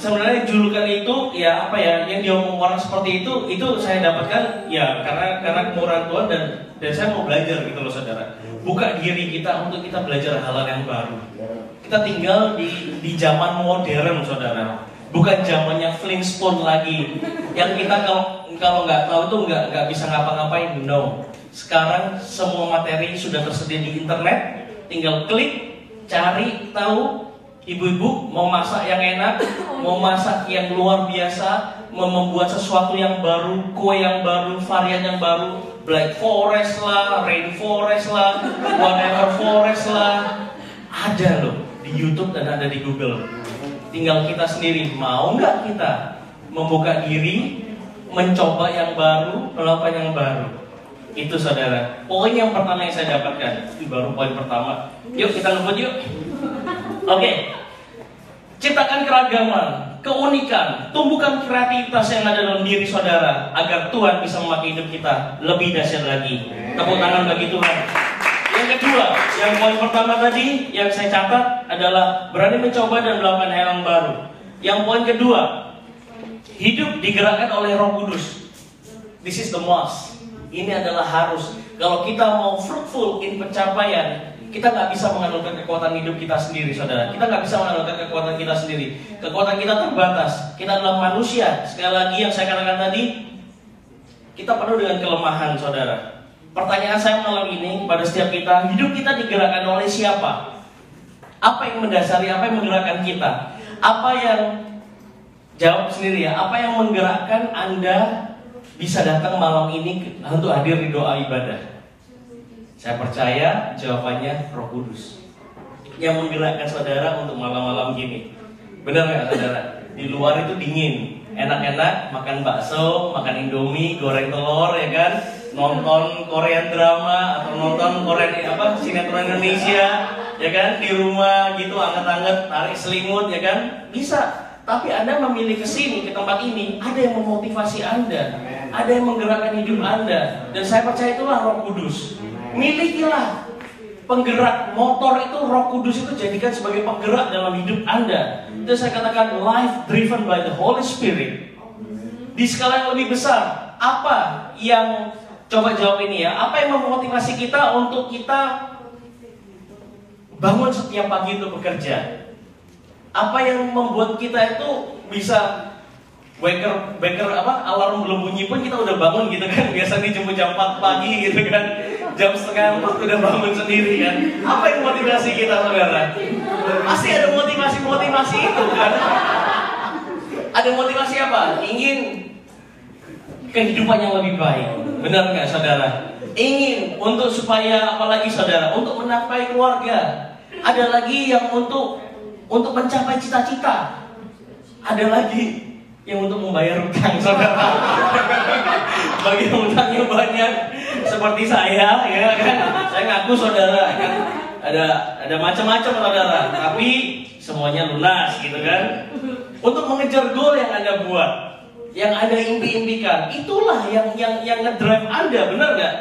Speaker 3: Sebenarnya julukan itu ya apa ya yang diomong orang seperti itu saya dapatkan ya karena kemurahan Tuhan dan saya mau belajar gitu loh, saudara. Buka diri kita untuk kita belajar hal-hal yang baru. Kita tinggal di zaman modern, saudara. Bukan zamannya Flintstone lagi yang kita kalau nggak tahu tuh nggak bisa ngapa-ngapain. No. Sekarang semua materi sudah tersedia di internet, tinggal klik, cari tahu. Ibu-ibu mau masak yang enak, mau masak yang luar biasa, mau membuat sesuatu yang baru, kue yang baru, varian yang baru, Black Forest lah, Rainforest lah, whatever forest lah, ada loh di YouTube dan ada di Google. Tinggal kita sendiri mau nggak kita membuka diri, mencoba yang baru, melakukan yang baru. Itu, saudara. Poin yang pertama yang saya dapatkan, itu baru poin pertama. Yuk kita ngebut yuk. Oke. Ciptakan keragaman, keunikan, tumbuhkan kreativitas yang ada dalam diri saudara agar Tuhan bisa memakai hidup kita lebih dahsyat lagi. Tepuk tangan bagi Tuhan. Yang kedua, yang poin pertama tadi yang saya catat adalah berani mencoba dan melakukan hal yang baru. Yang poin kedua, hidup digerakkan oleh Roh Kudus. This is the must. Ini adalah harus. Kalau kita mau fruitful in pencapaian, kita nggak bisa mengandalkan kekuatan hidup kita sendiri, saudara. Kita nggak bisa mengandalkan kekuatan kita sendiri. Kekuatan kita terbatas. Kita adalah manusia. Sekali lagi yang saya katakan tadi, kita penuh dengan kelemahan, saudara. Pertanyaan saya malam ini pada setiap kita, hidup kita digerakkan oleh siapa? Apa yang mendasari, apa yang menggerakkan kita? Apa yang, jawab sendiri ya, apa yang menggerakkan Anda bisa datang malam ini untuk hadir di doa ibadah? Saya percaya jawabannya Roh Kudus yang menggerakkan saudara untuk malam-malam gini. Benar nggak, saudara? Di luar itu dingin, enak-enak makan bakso, makan indomie, goreng telur, ya kan? Nonton Korean drama atau nonton Korean sinetron Indonesia, ya kan? Di rumah gitu anget-anget, tarik selimut, ya kan? Bisa. Tapi Anda memilih ke sini, ke tempat ini, ada yang memotivasi Anda, ada yang menggerakkan hidup Anda, dan saya percaya itulah Roh Kudus. Milikilah penggerak motor itu, Roh Kudus itu jadikan sebagai penggerak dalam hidup Anda. Itu saya katakan life driven by the Holy Spirit. Di skala yang lebih besar, apa yang, coba jawab ini ya, apa yang memotivasi kita untuk kita bangun setiap pagi untuk bekerja? Apa yang membuat kita itu bisa alarm belum bunyi pun kita udah bangun gitu kan? Biasa dijemput jam 4 pagi gitu kan, jam setengah 4 udah bangun sendiri kan? Apa yang motivasi kita, saudara? Pasti ada motivasi itu kan? Ada motivasi apa? Ingin kehidupan yang lebih baik, benar nggak, saudara? Ingin untuk supaya apalagi, saudara? Untuk menafkahi keluarga. Ada lagi yang untuk mencapai cita-cita. Ada lagi yang untuk membayar utang, saudara. Bagi yang utangnya banyak seperti saya, ya kan? Saya ngaku, saudara, kan? Ada macam-macam, saudara. Tapi semuanya lunas, gitu kan? Untuk mengejar goal yang Anda buat, yang Anda impi-impikan, itulah yang ngedrive Anda, benar nggak?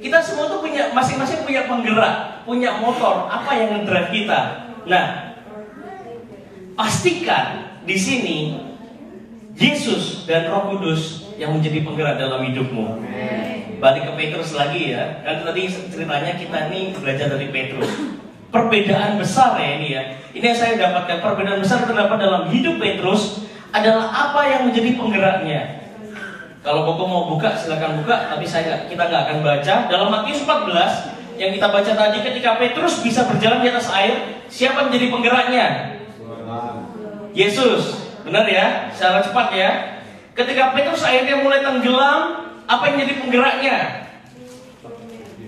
Speaker 3: Kita semua tuh masing-masing punya penggerak, punya motor. Apa yang ngedrive kita? Nah, pastikan di sini Yesus dan Roh Kudus yang menjadi penggerak dalam hidupmu. Balik ke Petrus lagi ya. Kan tadi ceritanya kita ini belajar dari Petrus. Perbedaan besar ya ini ya. Ini yang saya dapatkan. Perbedaan besar terdapat dalam hidup Petrus adalah apa yang menjadi penggeraknya. Kalau Koko mau buka silakan buka, tapi kita nggak akan baca. Dalam Matius 14 yang kita baca tadi, ketika Petrus bisa berjalan di atas air, siapa menjadi penggeraknya? Yesus. Benar ya, secara cepat ya. Ketika Petrus akhirnya mulai tenggelam, apa yang jadi penggeraknya?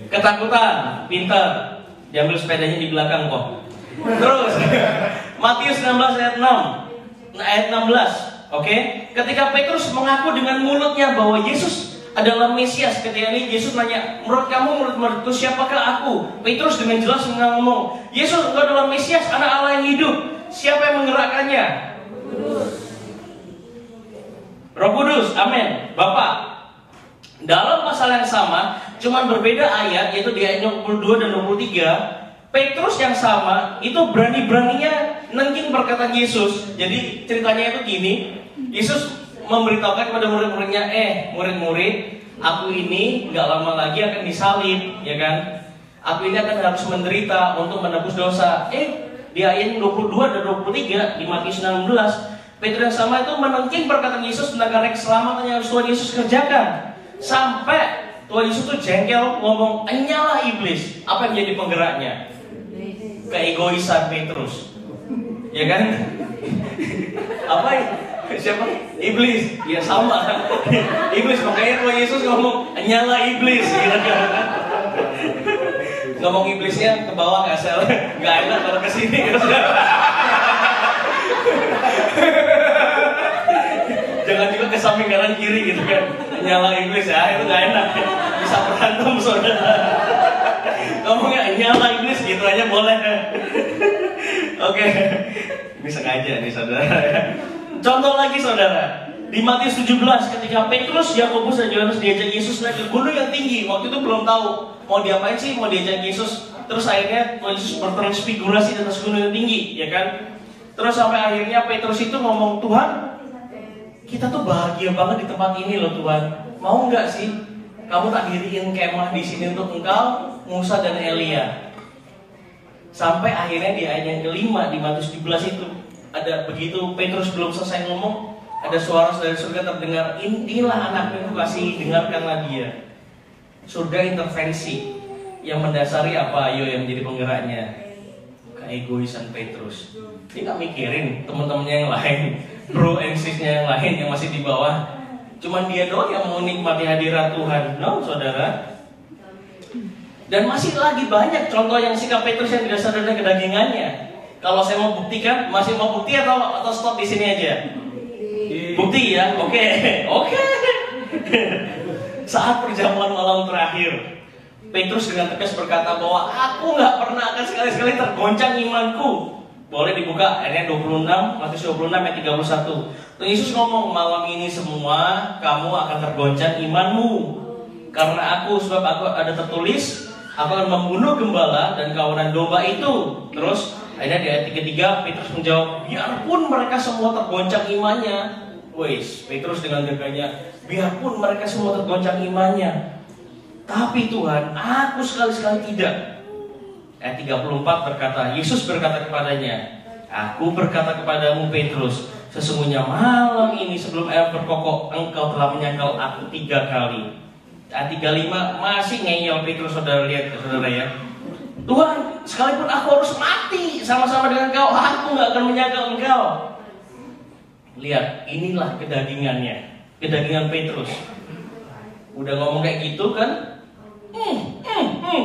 Speaker 3: Ketakutan, pintar. Diambil sepedanya di belakang kok. Terus Matius 16 ayat 6 ayat 16. Oke, ketika Petrus mengaku dengan mulutnya bahwa Yesus adalah Mesias, ketika ini Yesus nanya, menurut kamu, murid-muridku, siapakah aku? Petrus dengan jelas ngomong, Yesus, engkau adalah Mesias, anak Allah yang hidup. Siapa yang menggerakkannya? Roh Kudus, amin. Bapak. Dalam pasal yang sama, cuman berbeda ayat, yaitu di ayat 22 dan 23. Petrus yang sama itu berani-beraninya nengking perkataan Yesus. Jadi ceritanya itu gini, Yesus memberitahukan kepada murid-muridnya, murid-murid, aku ini nggak lama lagi akan disalib, ya kan? Aku ini akan harus menderita untuk menebus dosa. Di ayat 22 dan 23 di Matius 16, Petrus yang sama itu menengking perkataan Yesus tentang karya keselamatan yang harus Tuhan Yesus kerjakan. Sampai Tuhan Yesus tuh jengkel ngomong, "Enyalah iblis." Apa yang menjadi penggeraknya? Keegoisan Petrus, ya kan? Apa? Siapa? Iblis. Ya sama. Iblis, makanya Tuhan Yesus ngomong, "Enyalah iblis." Gitu kan? Ngomong iblisnya ke bawah nggak sel, nggak enak kalau ke sini. Jangan juga ke samping kanan kiri gitu kan. Nyala iblis ya, itu nggak enak. Bisa berantem saudara. Ngomongnya nyala iblis gitu aja boleh. Oke, ini sengaja nih saudara. Contoh lagi saudara, di Matius 17 ketika Petrus, Yakobus dan Yohanes diajak Yesus naik ke gunung yang tinggi. Waktu itu belum tahu mau diapain sih, mau diajak Yesus. Terus akhirnya Yesus bertransfigurasi di atas gunung yang tinggi, ya kan? Terus sampai akhirnya Petrus itu ngomong, "Tuhan, kita tuh bahagia banget di tempat ini loh Tuhan. Mau nggak sih kamu tak diriin kemah di sini untuk engkau, Musa dan Elia?" Sampai akhirnya di ayat yang kelima di Matius 17 itu ada, begitu Petrus belum selesai ngomong, ada suara dari surga terdengar, "Inilah anakku yang kukasihi, dengarkanlah dia." Surga intervensi yang mendasari apa? Ayo yang menjadi penggeraknya? Keegoisan Petrus. Dia nggak mikirin teman-temannya yang lain, bro and sis-nya yang lain yang masih di bawah. Cuman dia doang yang mau nikmati hadirat Tuhan. No, saudara. Dan masih lagi banyak contoh yang sikap Petrus yang didasarkan dari kedagingannya. Kalau saya mau buktikan, masih mau bukti atau stop di sini aja? Bukti ya, oke. Saat perjamuan malam terakhir, Petrus dengan tegas berkata bahwa aku nggak pernah akan sekali-sekali tergoncang imanku. Boleh dibuka ayat 26, Matius 26 ayat 31. Tuhan Yesus ngomong, "Malam ini semua kamu akan tergoncang imanmu. Karena sebab aku ada tertulis, aku akan membunuh gembala dan kawanan domba itu." Terus akhirnya di ayat 33 Petrus menjawab, "Biarpun mereka semua tergoncang imannya." Wes, Petrus dengan gagahnya, "Biarpun mereka semua tergoncang imannya, tapi Tuhan, aku sekali-sekali tidak." Ayat 34 berkata, Yesus berkata kepadanya, "Aku berkata kepadamu Petrus, sesungguhnya malam ini sebelum ayam berkokok, engkau telah menyangkal aku 3 kali. Ayat 35 masih ngeyel Petrus, saudara lihat saudara ya. "Tuhan, sekalipun aku harus mati sama-sama dengan kau, aku nggak akan menyangkal engkau." Lihat, inilah kedagingannya, kedagingan Petrus. Udah ngomong kayak gitu kan,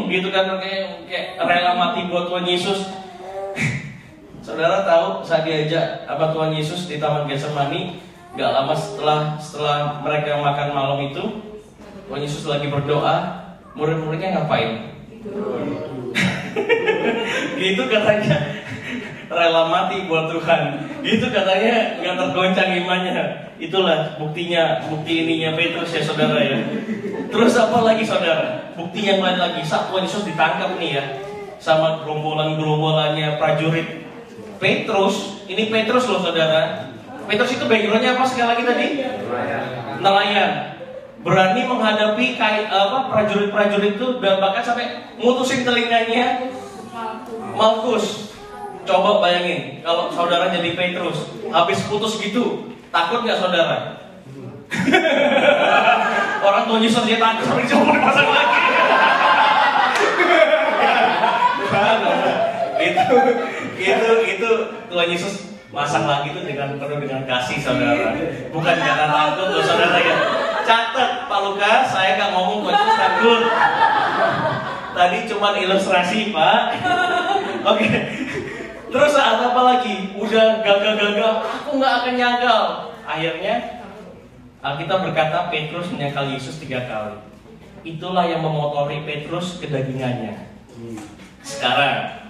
Speaker 3: gitu kan, kayak rela mati buat Tuhan Yesus. Saudara tahu saat diajak apa Tuhan Yesus di Taman Getsemani, gak lama setelah mereka makan malam itu, Tuhan Yesus lagi berdoa, murid-muridnya ngapain? Gitu katanya, rela mati buat Tuhan. Gitu katanya, nggak tergoncang imannya. Itulah buktinya, bukti ininya Petrus ya saudara ya. Terus apa lagi saudara? Bukti yang lain lagi, saat Tuhan Yesus ditangkap nih ya, sama gerombolannya prajurit. Petrus, ini Petrus loh saudara. Petrus itu backgroundnya apa sekali lagi tadi? Nelayan. Berani menghadapi prajurit-prajurit itu, dan bahkan sampai mutusin telinganya Malkus. Coba bayangin kalau saudara jadi Petrus, habis putus gitu, takut nggak saudara? Orang Tuhan Yesus dia takut sampai coba dipasang lagi. itu Tuhan Yesus masang lagi itu penuh dengan kasih saudara, bukan karena takut loh saudara ya. Catat Pak Lukas, saya nggak ngomong Tuhan Yesus takut, Tadi cuma ilustrasi, Pak. Oke. Terus saat apa lagi? Udah gagal-gagal, aku nggak akan nyangkal. Akhirnya Alkitab berkata Petrus menyangkal Yesus 3 kali. Itulah yang memotori Petrus kedagingannya. Sekarang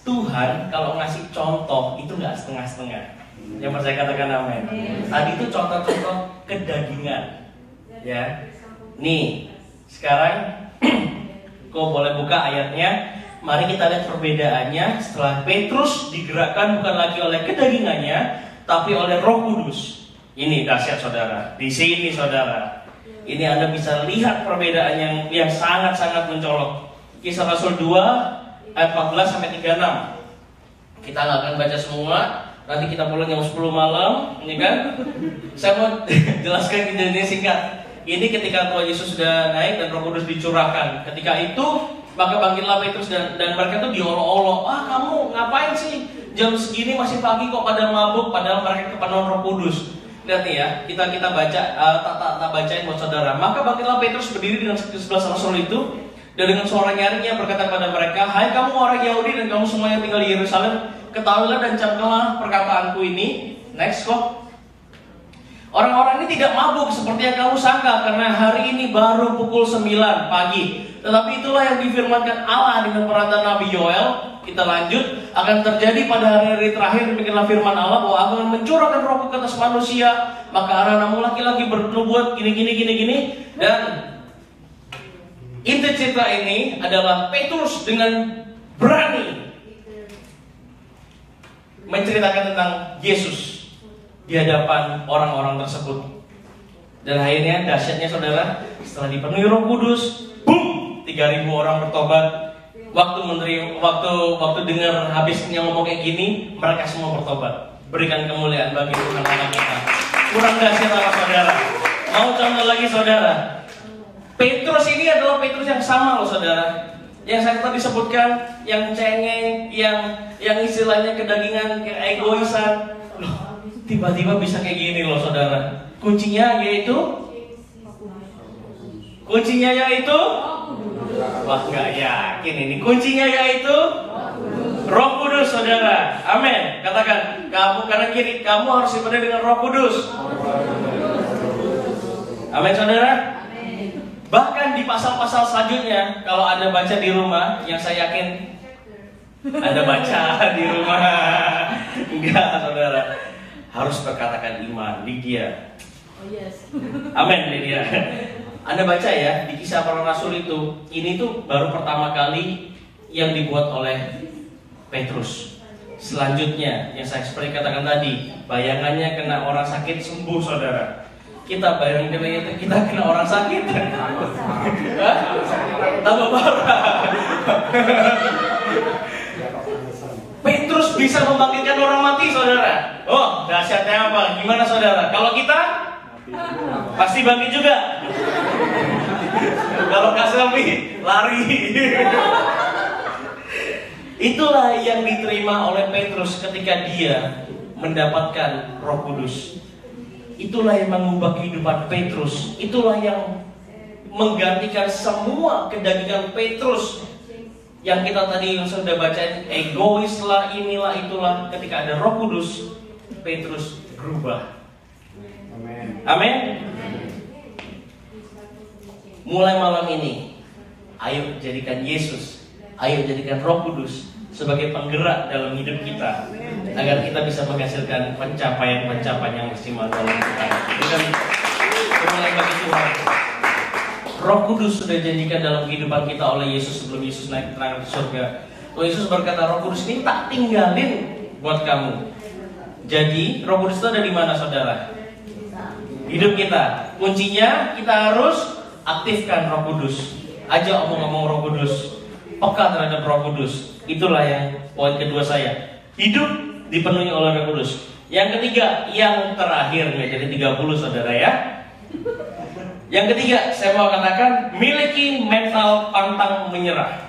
Speaker 3: Tuhan kalau ngasih contoh itu nggak setengah-setengah. Yang percaya katakan amin. Tadi itu contoh-contoh kedagingan. Ya. Nih, sekarang kau boleh buka ayatnya. Mari kita lihat perbedaannya setelah Petrus digerakkan bukan lagi oleh kedagingannya, tapi oleh Roh Kudus. Ini dahsyat saudara. Di sini saudara, ini Anda bisa lihat perbedaan yang sangat-sangat mencolok. Kisah Rasul 2 ayat 14 sampai 36. Kita nggak akan baca semua. Nanti kita pulang jam 10 malam, ini kan? Saya mau jelaskan kejadiannya singkat. Ini ketika Tuhan Yesus sudah naik dan Roh Kudus dicurahkan. Ketika itu maka bangkitlah Petrus dan mereka tuh diolok-olok. Kamu ngapain sih? Jam segini masih pagi kok pada mabuk, padahal mereka kepenuhan Roh Kudus. Lihat nih ya, kita baca, tak bacain buat saudara. Maka bangkitlah Petrus berdiri dengan 11 rasul itu dan dengan suara nyaring ia berkata kepada mereka, hai kamu orang Yahudi dan kamu semua yang tinggal di Yerusalem, ketahuilah dan camkanlah perkataanku ini. Next kok. Orang-orang ini tidak mabuk seperti yang kamu sangka, karena hari ini baru pukul 9 pagi. Tetapi itulah yang difirmankan Allah dengan perantara Nabi Yoel. Kita lanjut, akan terjadi pada hari-hari terakhir. Demikianlah firman Allah bahwa aku akan mencurahkan rohku ke atas manusia, maka anak-anakmu laki-laki bernubuat gini. Dan inti cerita ini adalah Petrus dengan berani menceritakan tentang Yesus di hadapan orang-orang tersebut. Dan akhirnya dahsyatnya saudara, setelah dipenuhi Roh Kudus, boom, 3.000 orang bertobat. Waktu dengar habisnya ngomong kayak gini, mereka semua bertobat. Berikan kemuliaan bagi Tuhan Allah kita. Kurang dahsyat apa saudara? Mau contoh lagi saudara? Petrus ini adalah Petrus yang sama loh saudara. Yang saya tadi sebutkan, yang cengeng, yang istilahnya kedagingan, keegoisan. Loh, tiba-tiba bisa kayak gini loh saudara. Kuncinya yaitu wah nggak yakin ini. Kuncinya yaitu Roh Kudus saudara. Amin. Katakan, kamu kanan kiri, kamu harus dipenuhi dengan Roh Kudus. Amin saudara. Bahkan di pasal-pasal selanjutnya, kalau Anda baca di rumah, yang saya yakin Anda baca di rumah, enggak saudara, harus berkatakan iman. Lydia. Amin Lydia. Anda baca ya, di Kisah Para Rasul itu, ini tuh baru pertama kali yang dibuat oleh Petrus. Selanjutnya, yang saya seperti katakan tadi, bayangannya kena orang sakit sembuh saudara. Kita bayangin kita kena orang sakit, tambah parah. Petrus bisa membangkitkan orang mati saudara. Oh, dahsyatnya apa? Gimana saudara? Kalau kita pasti bangkit juga. Kalau nggak selfie, lari. Itulah yang diterima oleh Petrus ketika dia mendapatkan Roh Kudus. Itulah yang mengubah kehidupan Petrus. Itulah yang menggantikan semua kedagingan Petrus yang kita tadi yang sudah bacain, egois lah, inilah itulah. Ketika ada Roh Kudus, Petrus berubah. Amin. Mulai malam ini, ayo jadikan Yesus, ayo jadikan Roh Kudus sebagai penggerak dalam hidup kita, agar kita bisa menghasilkan pencapaian-pencapaian yang maksimal dalam kita. Berikan kemuliaan bagi Tuhan. Roh Kudus sudah dijanjikan dalam kehidupan kita oleh Yesus sebelum Yesus naik ke surga. Tuhan Yesus berkata, Roh Kudus ini tak tinggalin buat kamu. Jadi Roh Kudus itu ada di mana saudara? Hidup kita. Kuncinya kita harus aktifkan Roh Kudus. Ajak omong-omong Roh Kudus, peka terhadap Roh Kudus. Itulah yang poin kedua saya. Hidup dipenuhi oleh Roh Kudus. Yang ketiga, yang terakhir, jadi 30 saudara ya. Yang ketiga, saya mau katakan, miliki mental pantang menyerah.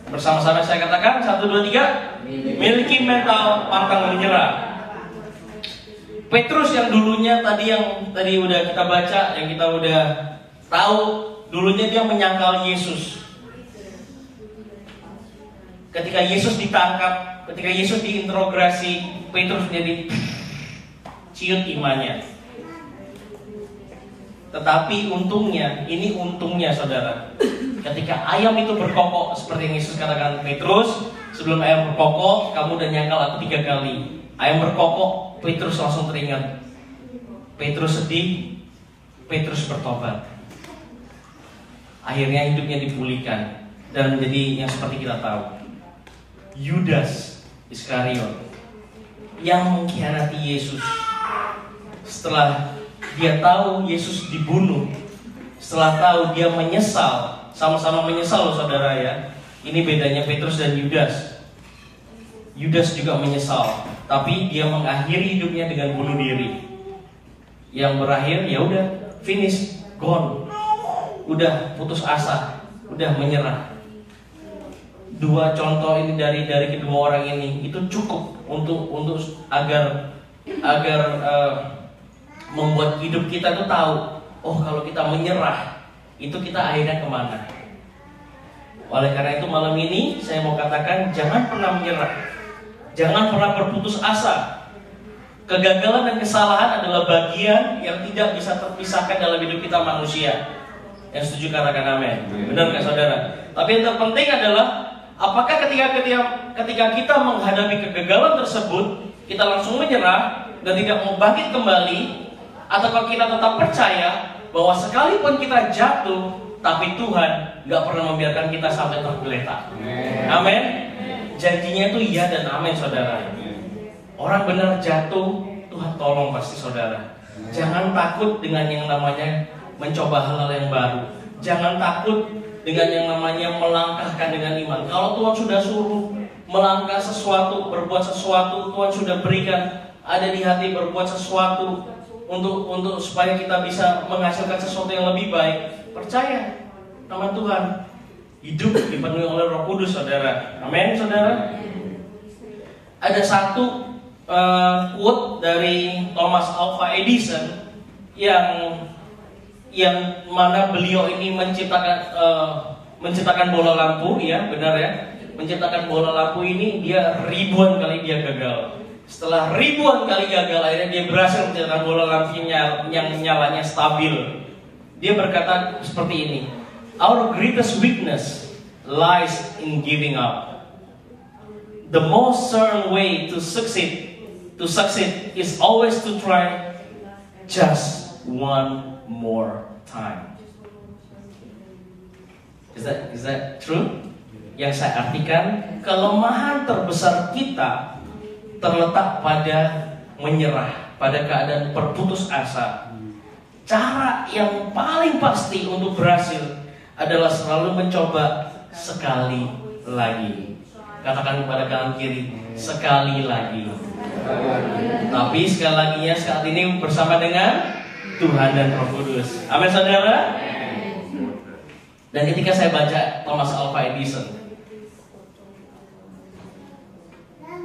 Speaker 3: Bersama-sama saya katakan, 1, 2, 3. Miliki mental pantang menyerah. Petrus yang dulunya tadi udah kita baca, yang kita udah tahu Dulunya dia menyangkal Yesus. Ketika Yesus ditangkap, ketika Yesus diinterogasi, Petrus jadi ciut imannya. Tetapi untungnya, ini untungnya saudara, ketika ayam itu berkokok seperti yang Yesus katakan Petrus, sebelum ayam berkokok, kamu udah nyangkal aku 3 kali. Ayam berkokok, Petrus langsung teringat. Petrus sedih, Petrus bertobat. Akhirnya hidupnya dipulihkan dan menjadi yang seperti kita tahu. Yudas Iskariot yang mengkhianati Yesus setelah dia tahu Yesus dibunuh, setelah tahu dia menyesal, sama-sama menyesal loh saudara ya. Ini bedanya Petrus dan Yudas. Yudas juga menyesal, tapi dia mengakhiri hidupnya dengan bunuh diri. Yang berakhir ya udah finish, gone. Udah putus asa, udah menyerah. 2 contoh ini dari kedua orang ini itu cukup untuk agar membuat hidup kita tuh tahu, oh kalau kita menyerah itu kita akhirnya kemana. Oleh karena itu malam ini saya mau katakan, jangan pernah menyerah, jangan pernah berputus asa. Kegagalan dan kesalahan adalah bagian yang tidak bisa terpisahkan dalam hidup kita manusia. Yang setuju katakan amin. Benar nggak saudara? Tapi yang terpenting adalah apakah ketika kita menghadapi kegagalan tersebut kita langsung menyerah dan tidak mau bangkit kembali, atau kalau kita tetap percaya bahwa sekalipun kita jatuh, tapi Tuhan nggak pernah membiarkan kita sampai tergeletak. Amin. Janjinya itu iya dan amin saudara. Orang benar jatuh, Tuhan tolong pasti saudara. Jangan takut dengan yang namanya mencoba hal-hal yang baru. Jangan takut dengan yang namanya melangkahkan dengan iman. Kalau Tuhan sudah suruh melangkah sesuatu, berbuat sesuatu, Tuhan sudah berikan ada di hati berbuat sesuatu untuk supaya kita bisa menghasilkan sesuatu yang lebih baik. Percaya nama Tuhan. Hidup dipenuhi oleh Roh Kudus saudara. Amin saudara. Ada satu quote dari Thomas Alva Edison yang mana beliau ini menciptakan bola lampu, ya benar ya. Menciptakan bola lampu ini dia ribuan kali dia gagal. Setelah ribuan kali gagal, akhirnya dia berhasil menciptakan bola lampu yang nyalanya stabil. Dia berkata seperti ini, "Our greatest weakness lies in giving up. The most certain way to succeed is always to try just one more time." Is that true? Yang saya artikan, kelemahan terbesar kita terletak pada menyerah, pada keadaan berputus asa. Cara yang paling pasti untuk berhasil adalah selalu mencoba sekali lagi. Katakan kepada kanan kiri, sekali lagi. Tapi sekali laginya saat ini bersama dengan Tuhan dan Roh Kudus. Amin saudara. Dan ketika saya baca Thomas Alva Edison,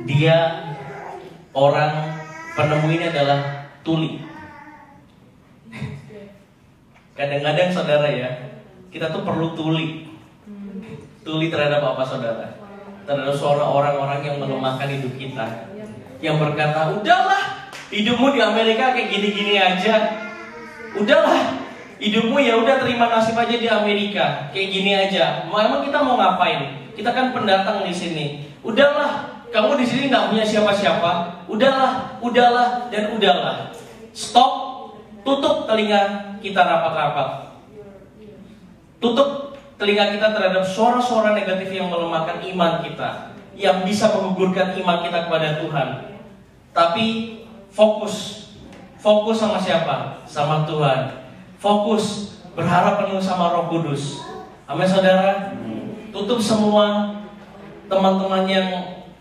Speaker 3: dia orang penemu ini adalah tuli. Kadang-kadang saudara ya, kita tuh perlu tuli. Tuli terhadap apa saudara? Terhadap suara orang-orang yang melemahkan hidup kita, yang berkata, udahlah, hidupmu di Amerika kayak gini-gini aja. Udahlah, hidupmu ya udah terima nasib aja di Amerika, kayak gini aja. Memang kita mau ngapain? Kita kan pendatang di sini. Udahlah, kamu di sini nggak punya siapa-siapa. Udahlah, dan udahlah. Stop, tutup telinga kita rapat-rapat. Tutup telinga kita terhadap suara-suara negatif yang melemahkan iman kita, yang bisa menggugurkan iman kita kepada Tuhan. Tapi fokus sama siapa? Sama Tuhan. Fokus, berharap penuh sama Roh Kudus. Amin saudara. Tutup semua teman-teman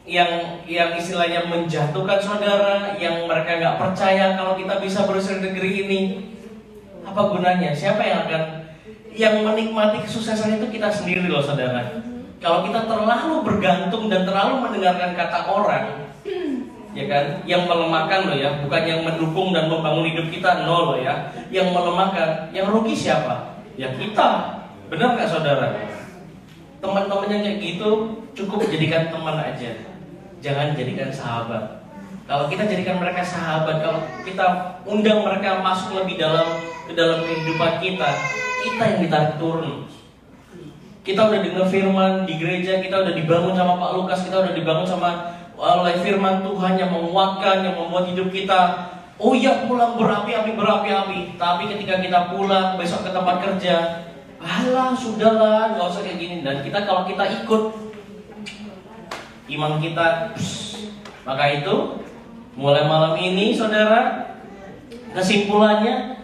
Speaker 3: yang istilahnya menjatuhkan saudara, yang mereka nggak percaya kalau kita bisa berusaha di negeri ini. Apa gunanya? Siapa yang menikmati kesuksesan itu kita sendiri loh saudara. Kalau kita terlalu bergantung dan terlalu mendengarkan kata orang, ya kan, yang melemahkan loh ya, bukan yang mendukung dan membangun hidup kita, no loh ya. Yang melemahkan, yang rugi siapa? Ya kita. Benar nggak saudara? Teman-teman yang kayak gitu cukup jadikan teman aja, jangan jadikan sahabat. Kalau kita jadikan mereka sahabat, kalau kita undang mereka masuk lebih ke dalam kehidupan kita yang ditarik turun. Kita udah dengar firman di gereja, kita udah dibangun sama Pak Lukas, kita udah dibangun sama oleh firman Tuhan yang menguatkan, yang membuat hidup kita, oh ya, pulang berapi-api. Tapi ketika kita pulang besok ke tempat kerja, alah sudahlah, nggak usah kayak gini. Dan kalau kita ikut, iman kita, maka itu mulai malam ini saudara, kesimpulannya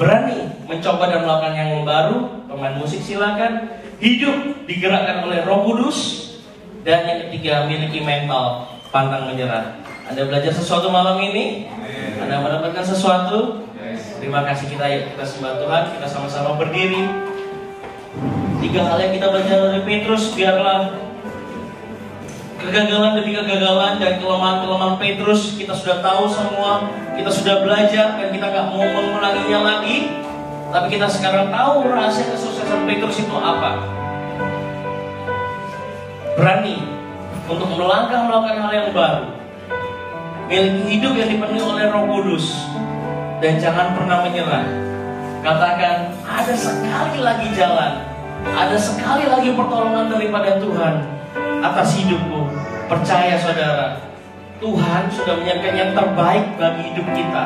Speaker 3: berani mencoba dan melakukan yang baru. Pemain musik silakan. Hidup digerakkan oleh Roh Kudus. Dan yang ketiga, miliki mental pantang menyerah. Anda belajar sesuatu malam ini? Anda mendapatkan sesuatu? Terima kasih. Kita sembah Tuhan. Kita sama-sama berdiri. 3 hal yang kita belajar dari Petrus. Biarlah kegagalan demi kegagalan dan kelemahan-kelemahan Petrus kita sudah tahu semua. Kita sudah belajar dan kita gak mau mengulanginya lagi. Tapi kita sekarang tahu rahasia kesuksesan Petrus itu apa. Berani untuk melangkah melakukan hal yang baru. Miliki hidup yang dipenuhi oleh Roh Kudus. Dan jangan pernah menyerah. Katakan, ada sekali lagi jalan, ada sekali lagi pertolongan daripada Tuhan atas hidupku. Percaya saudara, Tuhan sudah menyiapkan yang terbaik bagi hidup kita.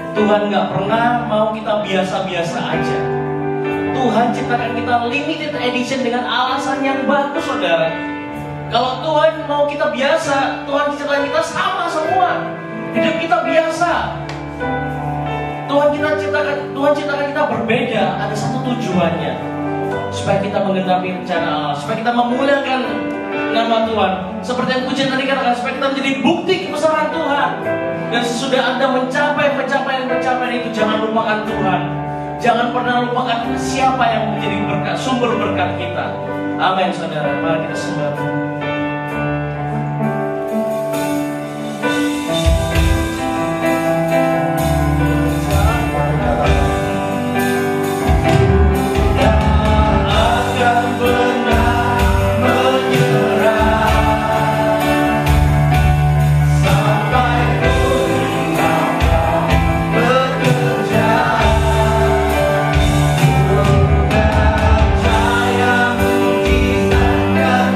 Speaker 3: Tuhan gak pernah mau kita biasa-biasa aja. Tuhan ciptakan kita limited edition dengan alasan yang bagus saudara. Kalau Tuhan mau kita biasa, Tuhan ciptakan kita sama semua. Hidup kita biasa. Tuhan ciptakan kita berbeda. Ada satu tujuannya, supaya kita menggenapi rencana Allah, supaya kita memuliakan nama Tuhan. Seperti yang pujian tadi katakan, supaya kita menjadi bukti kebesaran Tuhan. Dan sesudah Anda mencapai pencapaian itu, jangan lupakan Tuhan. Jangan pernah lupakan siapa yang menjadi berkat, sumber berkat kita. Amin saudara. Mari kita sembah Tuhan.
Speaker 2: Saya mujizatkan yang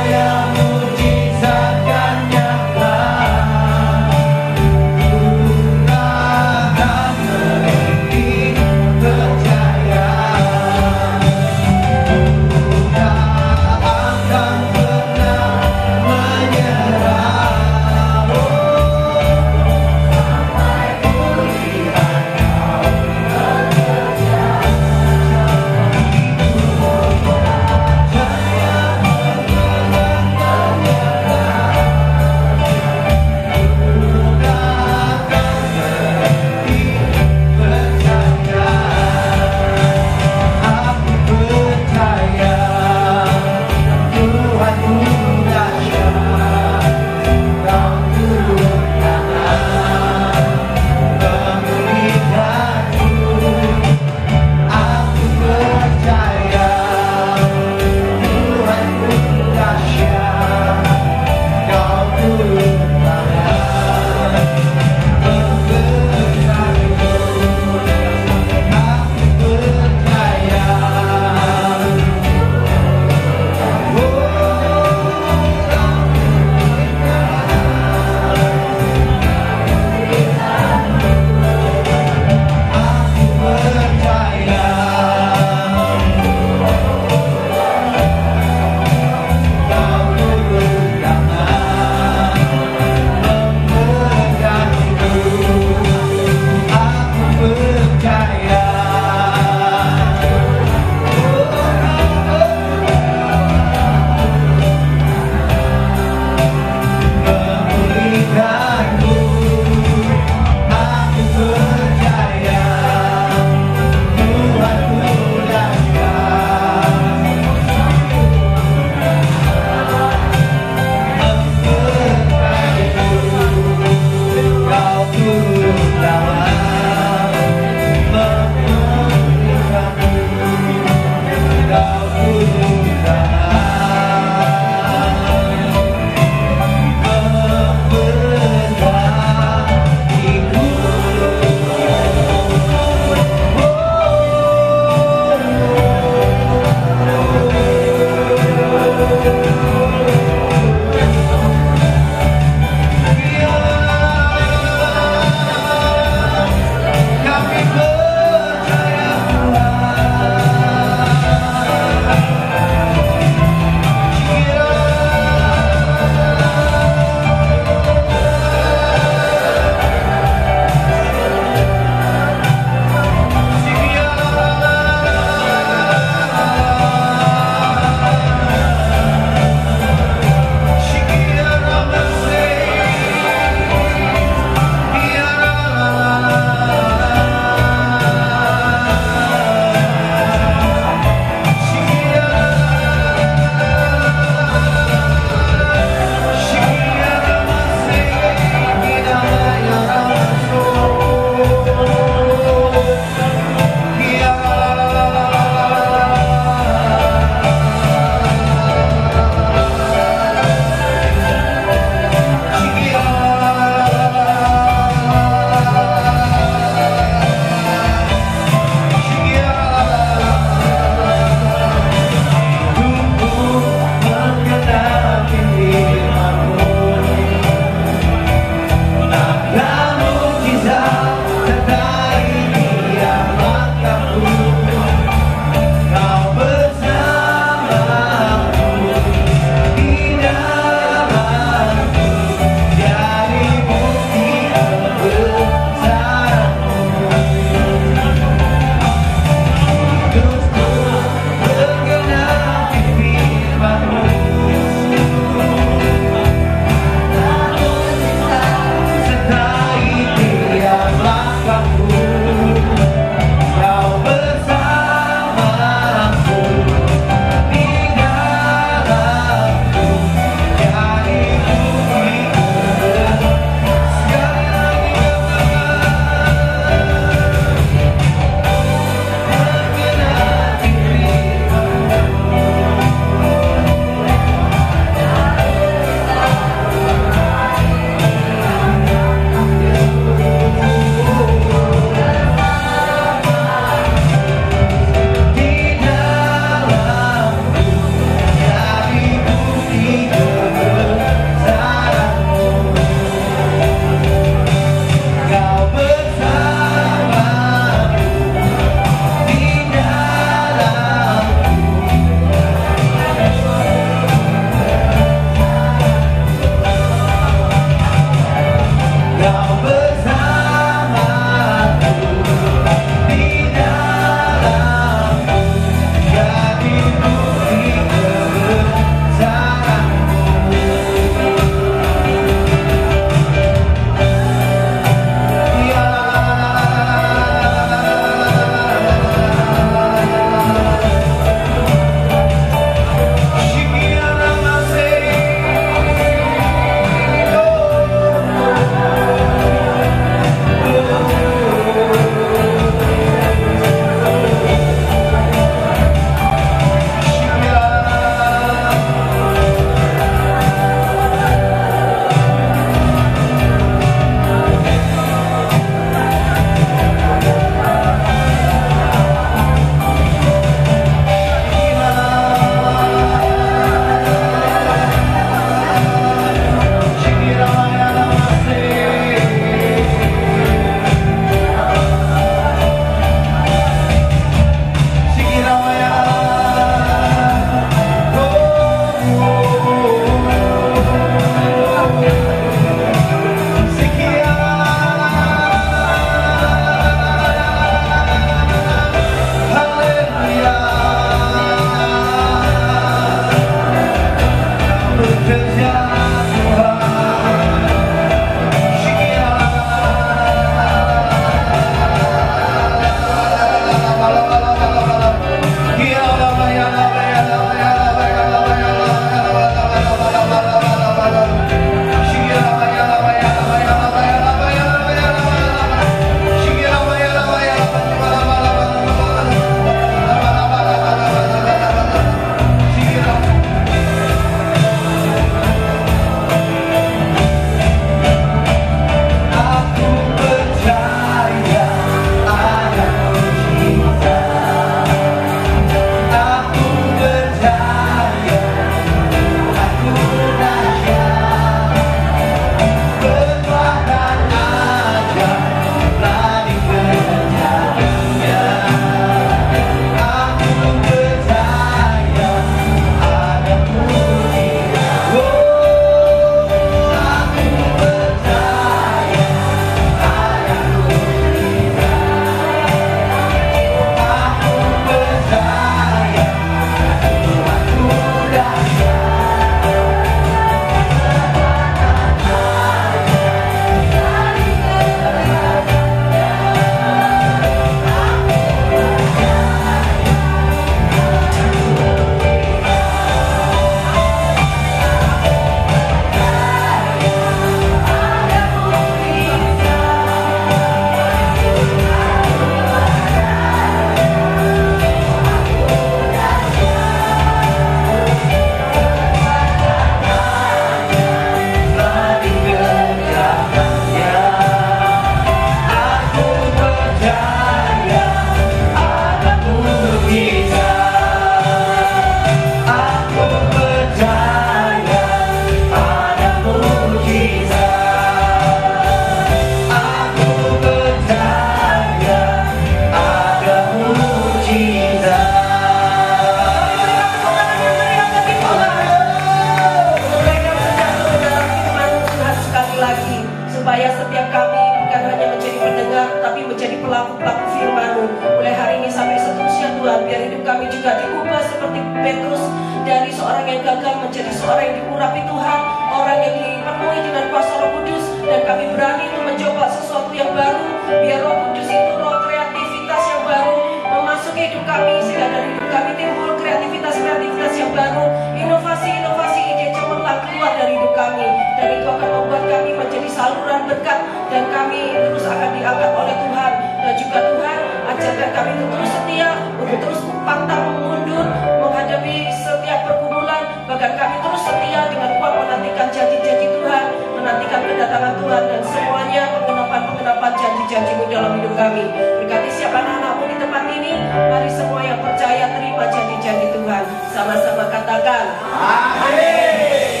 Speaker 4: dan itu akan membuat kami menjadi saluran berkat, dan kami terus akan diangkat oleh Tuhan. Dan juga Tuhan, ajarkan kami untuk terus setia, untuk terus pantang mundur menghadapi setiap pergumulan. Bahkan kami terus setia dengan kuat menantikan janji-janji Tuhan, menantikan kedatangan Tuhan, dan semuanya penggenapan janji-janji-Mu dalam hidup kami. Berkati siapa anak-anak-Mu di tempat ini, mari semua yang percaya terima janji-janji Tuhan. Sama-sama katakan amin.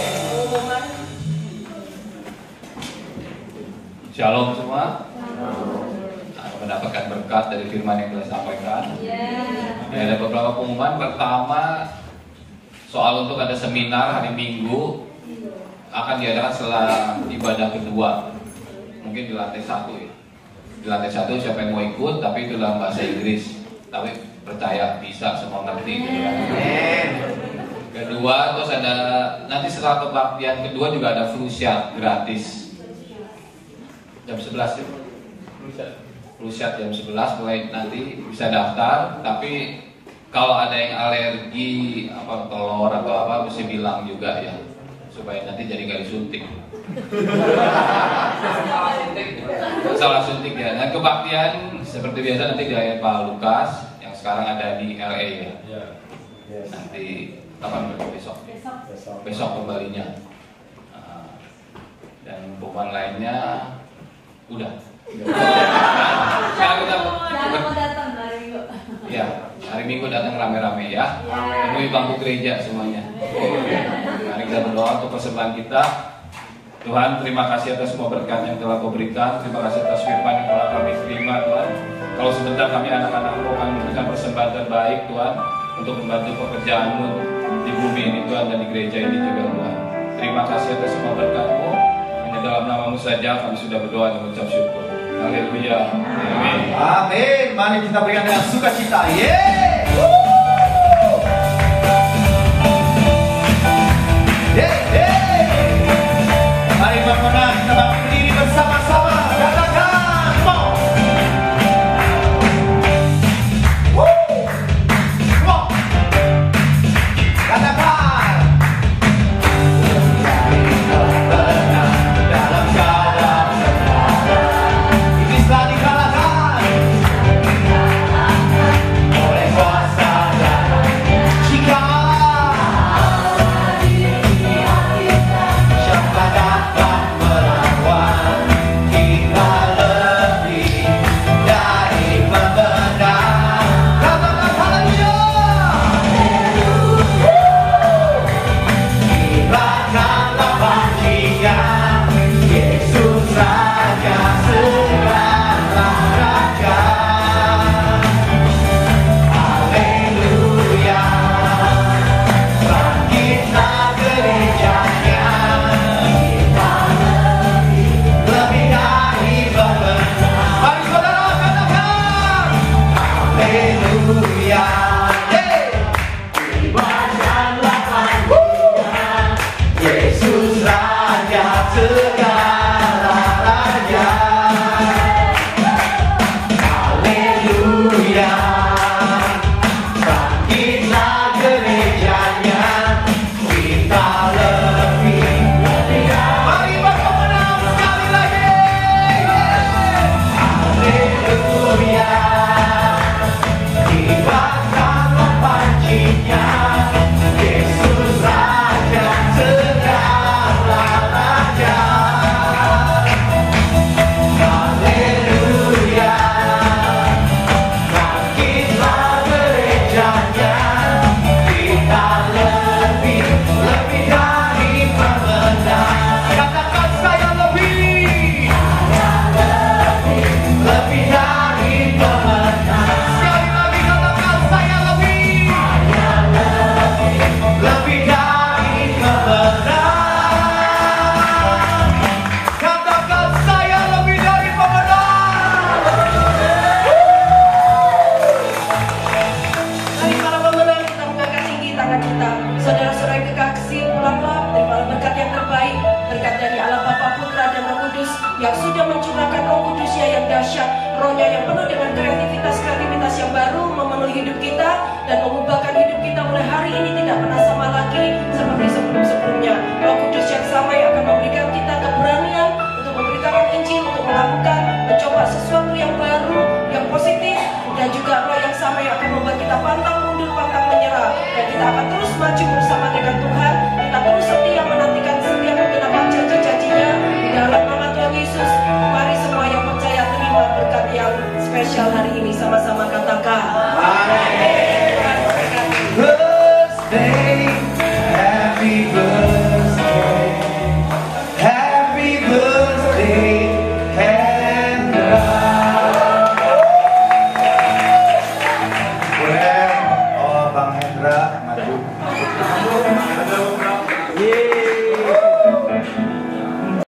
Speaker 5: Shalom semua. Mendapatkan berkat dari firman yang telah sampaikan. Ada beberapa pengumuman. Pertama, soal untuk ada seminar hari Minggu akan diadakan setelah ibadah kedua. Mungkin di lantai 1 ya. Di lantai 1 siapa yang mau ikut, tapi itu dalam bahasa Inggris. Tapi percaya bisa, semua ngerti gitu kan. Kedua, terus ada nanti setelah kebaktian kedua juga ada flu shot gratis. Jam 11 ya. Flu shot jam 11, mulai nanti bisa daftar. Tapi kalau ada yang alergi apa telur atau apa mesti bilang juga ya, supaya nanti jadi gak disuntik. Salah suntik ya. Dan kebaktian seperti biasa nanti di Pak Lukas yang sekarang ada di LA ya. Nanti kapan besok? Besok kembalinya. Dan pengumuman lainnya udah. Sekarang kita mau datang hari Minggu. Ya, hari Minggu datang rame-rame ya. Penuhi bangku gereja semuanya. Mari kita berdoa untuk persembahan kita. Tuhan, terima kasih atas semua berkat yang telah Kau berikan. Terima kasih atas firman yang telah kami terima, Tuhan. Kalau sebentar kami anak-anak-Mu akan memberikan persembahan terbaik, Tuhan, untuk membantu pekerjaan-Mu di bumi ini, Tuhan, dan di gereja ini juga, Tuhan. Terima kasih atas semua berkat-Mu. Hanya dalam nama-Mu saja kami sudah berdoa dan mengucap syukur. Haleluya. Amin.
Speaker 1: Amin. Mari kita berikan dengan sukacita. Yeay. Mari teman-teman kita berdiri bersama-sama. Katakan mau. Katakan.
Speaker 4: yang sudah mencurahkan Roh Kudus-Nya yang dahsyat, Roh-Nya yang penuh dengan kreativitas yang baru memenuhi hidup kita dan mengubahkan hidup kita mulai hari ini tidak pernah sama lagi seperti sebelum-sebelumnya. Roh Kudus yang sama yang akan memberikan terus maju bersama dengan Tuhan.